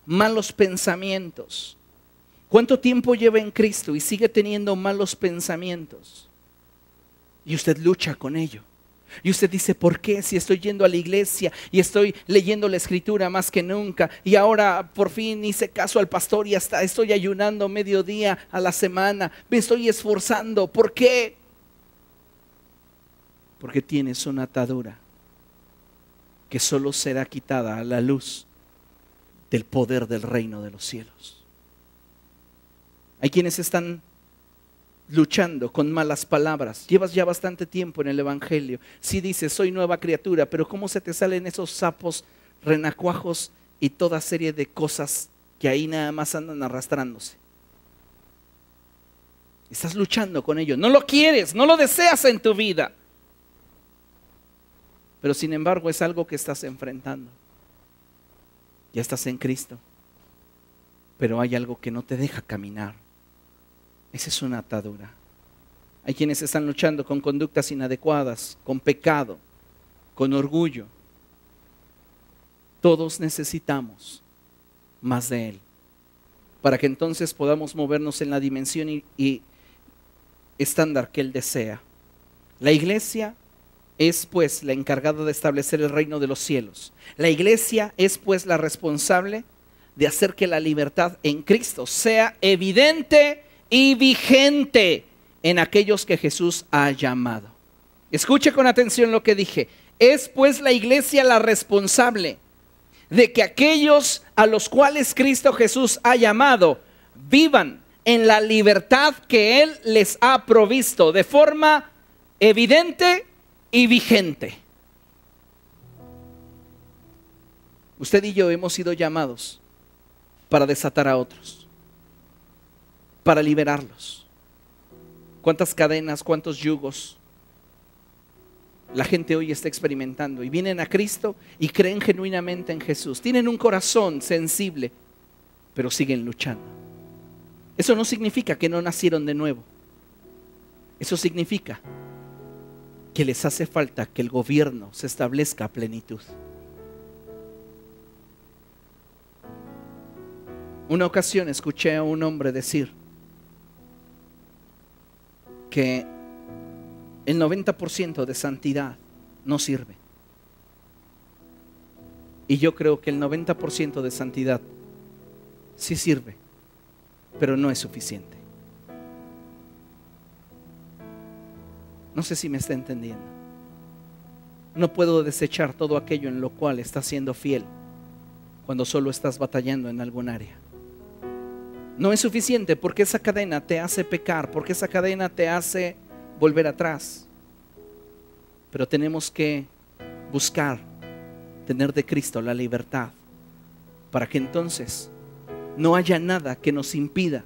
malos pensamientos. ¿Cuánto tiempo lleva en Cristo y sigue teniendo malos pensamientos? Y usted lucha con ello. Y usted dice, ¿por qué? Si estoy yendo a la iglesia y estoy leyendo la escritura más que nunca, y ahora por fin hice caso al pastor y hasta estoy ayunando mediodía a la semana, me estoy esforzando. ¿Por qué? Porque tienes una atadura que solo será quitada a la luz del poder del reino de los cielos. Hay quienes están luchando con malas palabras. Llevas ya bastante tiempo en el evangelio. Sí dices, soy nueva criatura, pero ¿cómo se te salen esos sapos, renacuajos y toda serie de cosas que ahí nada más andan arrastrándose? Estás luchando con ello. No lo quieres, no lo deseas en tu vida. Pero sin embargo es algo que estás enfrentando. Ya estás en Cristo, pero hay algo que no te deja caminar. Esa es una atadura. Hay quienes están luchando con conductas inadecuadas, con pecado, con orgullo. Todos necesitamos más de Él, para que entonces podamos movernos en la dimensión y estándar que Él desea. La iglesia es pues la encargada de establecer el reino de los cielos. La iglesia es pues la responsable de hacer que la libertad en Cristo sea evidente y vigente en aquellos que Jesús ha llamado. Escuche con atención lo que dije. Es pues la iglesia la responsable de que aquellos a los cuales Cristo Jesús ha llamado vivan en la libertad que Él les ha provisto de forma evidente y vigente. Usted y yo hemos sido llamados para desatar a otros, para liberarlos. ¿Cuántas cadenas, cuántos yugos la gente hoy está experimentando? Y vienen a Cristo y creen genuinamente en Jesús. Tienen un corazón sensible, pero siguen luchando. Eso no significa que no nacieron de nuevo. Eso significa que les hace falta que el gobierno se establezca a plenitud. Una ocasión escuché a un hombre decir que el 90% de santidad no sirve. Y yo creo que el 90% de santidad sí sirve, pero no es suficiente. No sé si me está entendiendo. No puedo desechar todo aquello en lo cual estás siendo fiel cuando solo estás batallando en algún área. No es suficiente porque esa cadena te hace pecar, porque esa cadena te hace volver atrás. Pero tenemos que buscar tener de Cristo la libertad para que entonces no haya nada que nos impida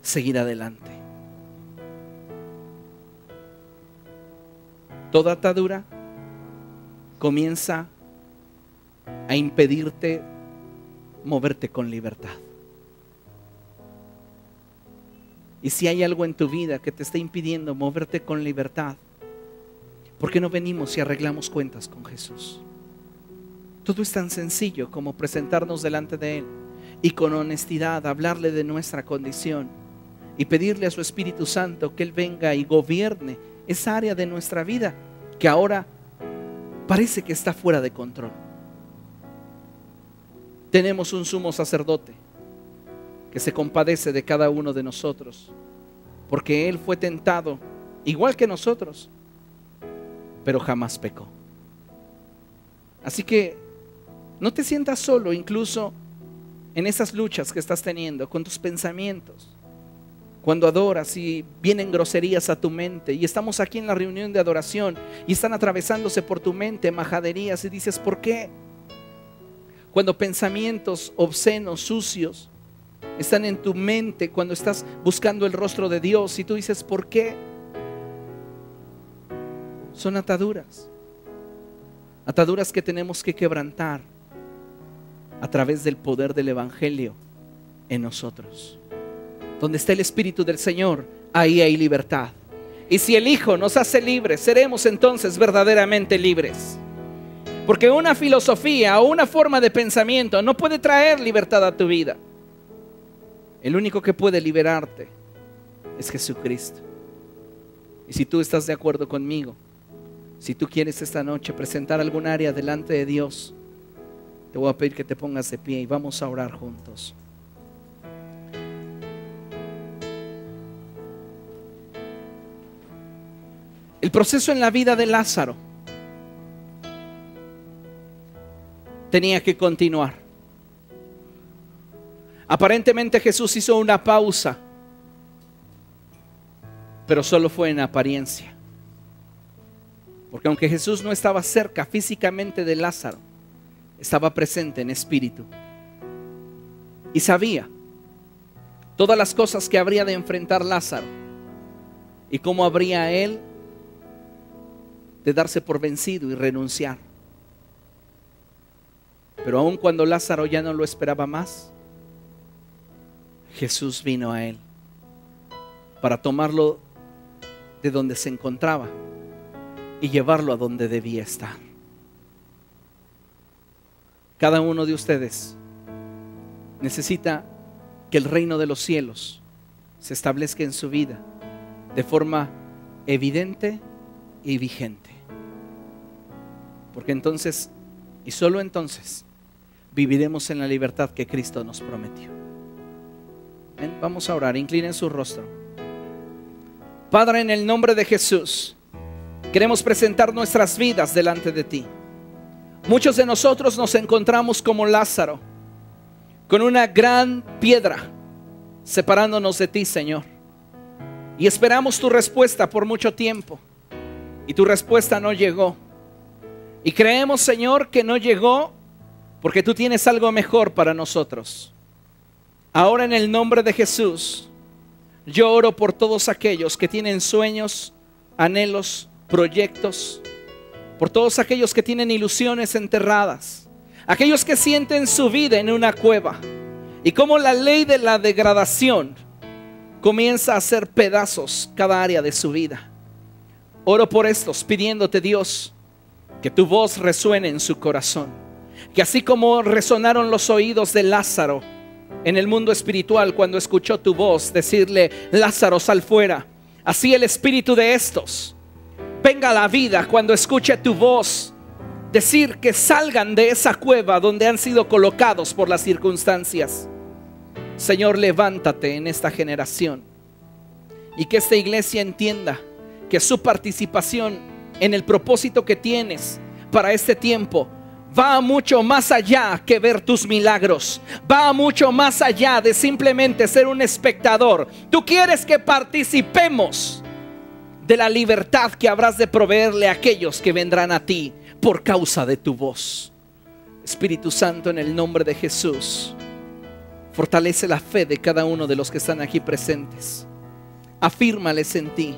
seguir adelante. Toda atadura comienza a impedirte moverte con libertad. Y si hay algo en tu vida que te está impidiendo moverte con libertad, ¿por qué no venimos y arreglamos cuentas con Jesús? Todo es tan sencillo como presentarnos delante de Él y con honestidad hablarle de nuestra condición y pedirle a su Espíritu Santo que Él venga y gobierne esa área de nuestra vida que ahora parece que está fuera de control. Tenemos un sumo sacerdote que se compadece de cada uno de nosotros, porque Él fue tentado igual que nosotros, pero jamás pecó. Así que no te sientas solo, incluso en esas luchas que estás teniendo con tus pensamientos. Cuando adoras y vienen groserías a tu mente, y estamos aquí en la reunión de adoración y están atravesándose por tu mente majaderías, y dices, ¿por qué? Cuando pensamientos obscenos, sucios, están en tu mente, cuando estás buscando el rostro de Dios y tú dices, ¿por qué? Son ataduras. Ataduras que tenemos que quebrantar a través del poder del Evangelio en nosotros. Donde está el Espíritu del Señor, ahí hay libertad. Y si el Hijo nos hace libres, seremos entonces verdaderamente libres. Porque una filosofía o una forma de pensamiento no puede traer libertad a tu vida. El único que puede liberarte es Jesucristo. Y si tú estás de acuerdo conmigo, si tú quieres esta noche presentar algún área delante de Dios, te voy a pedir que te pongas de pie y vamos a orar juntos. El proceso en la vida de Lázaro tenía que continuar. Aparentemente Jesús hizo una pausa, pero solo fue en apariencia. Porque aunque Jesús no estaba cerca físicamente de Lázaro, estaba presente en espíritu. Y sabía todas las cosas que habría de enfrentar Lázaro y cómo habría él de darse por vencido y renunciar. Pero aun cuando Lázaro ya no lo esperaba más, Jesús vino a él para tomarlo de donde se encontraba y llevarlo a donde debía estar. Cada uno de ustedes necesita que el reino de los cielos se establezca en su vida de forma evidente y vigente. Porque entonces, y solo entonces, viviremos en la libertad que Cristo nos prometió. Ven, vamos a orar, inclinen su rostro. Padre, en el nombre de Jesús, queremos presentar nuestras vidas delante de ti. Muchos de nosotros nos encontramos como Lázaro, con una gran piedra separándonos de ti, Señor. Y esperamos tu respuesta por mucho tiempo. Y tu respuesta no llegó. Y creemos, Señor, que no llegó porque tú tienes algo mejor para nosotros. Ahora, en el nombre de Jesús, yo oro por todos aquellos que tienen sueños, anhelos, proyectos, por todos aquellos que tienen ilusiones enterradas, aquellos que sienten su vida en una cueva y como la ley de la degradación comienza a hacer pedazos cada área de su vida. Oro por estos, pidiéndote, Dios, que tu voz resuene en su corazón, que así como resonaron los oídos de Lázaro en el mundo espiritual cuando escuchó tu voz decirle, Lázaro, sal fuera, así el espíritu de estos venga a la vida cuando escuche tu voz decir que salgan de esa cueva donde han sido colocados por las circunstancias. Señor, levántate en esta generación y que esta iglesia entienda que su participación en el propósito que tienes para este tiempo va mucho más allá que ver tus milagros, va mucho más allá de simplemente ser un espectador. Tú quieres que participemos de la libertad que habrás de proveerle a aquellos que vendrán a ti por causa de tu voz. Espíritu Santo, en el nombre de Jesús, fortalece la fe de cada uno de los que están aquí presentes. Afírmales en ti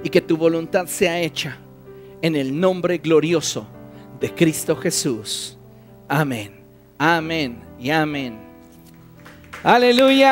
y que tu voluntad sea hecha en el nombre glorioso de Cristo Jesús. Amén, amén y amén. Aleluya.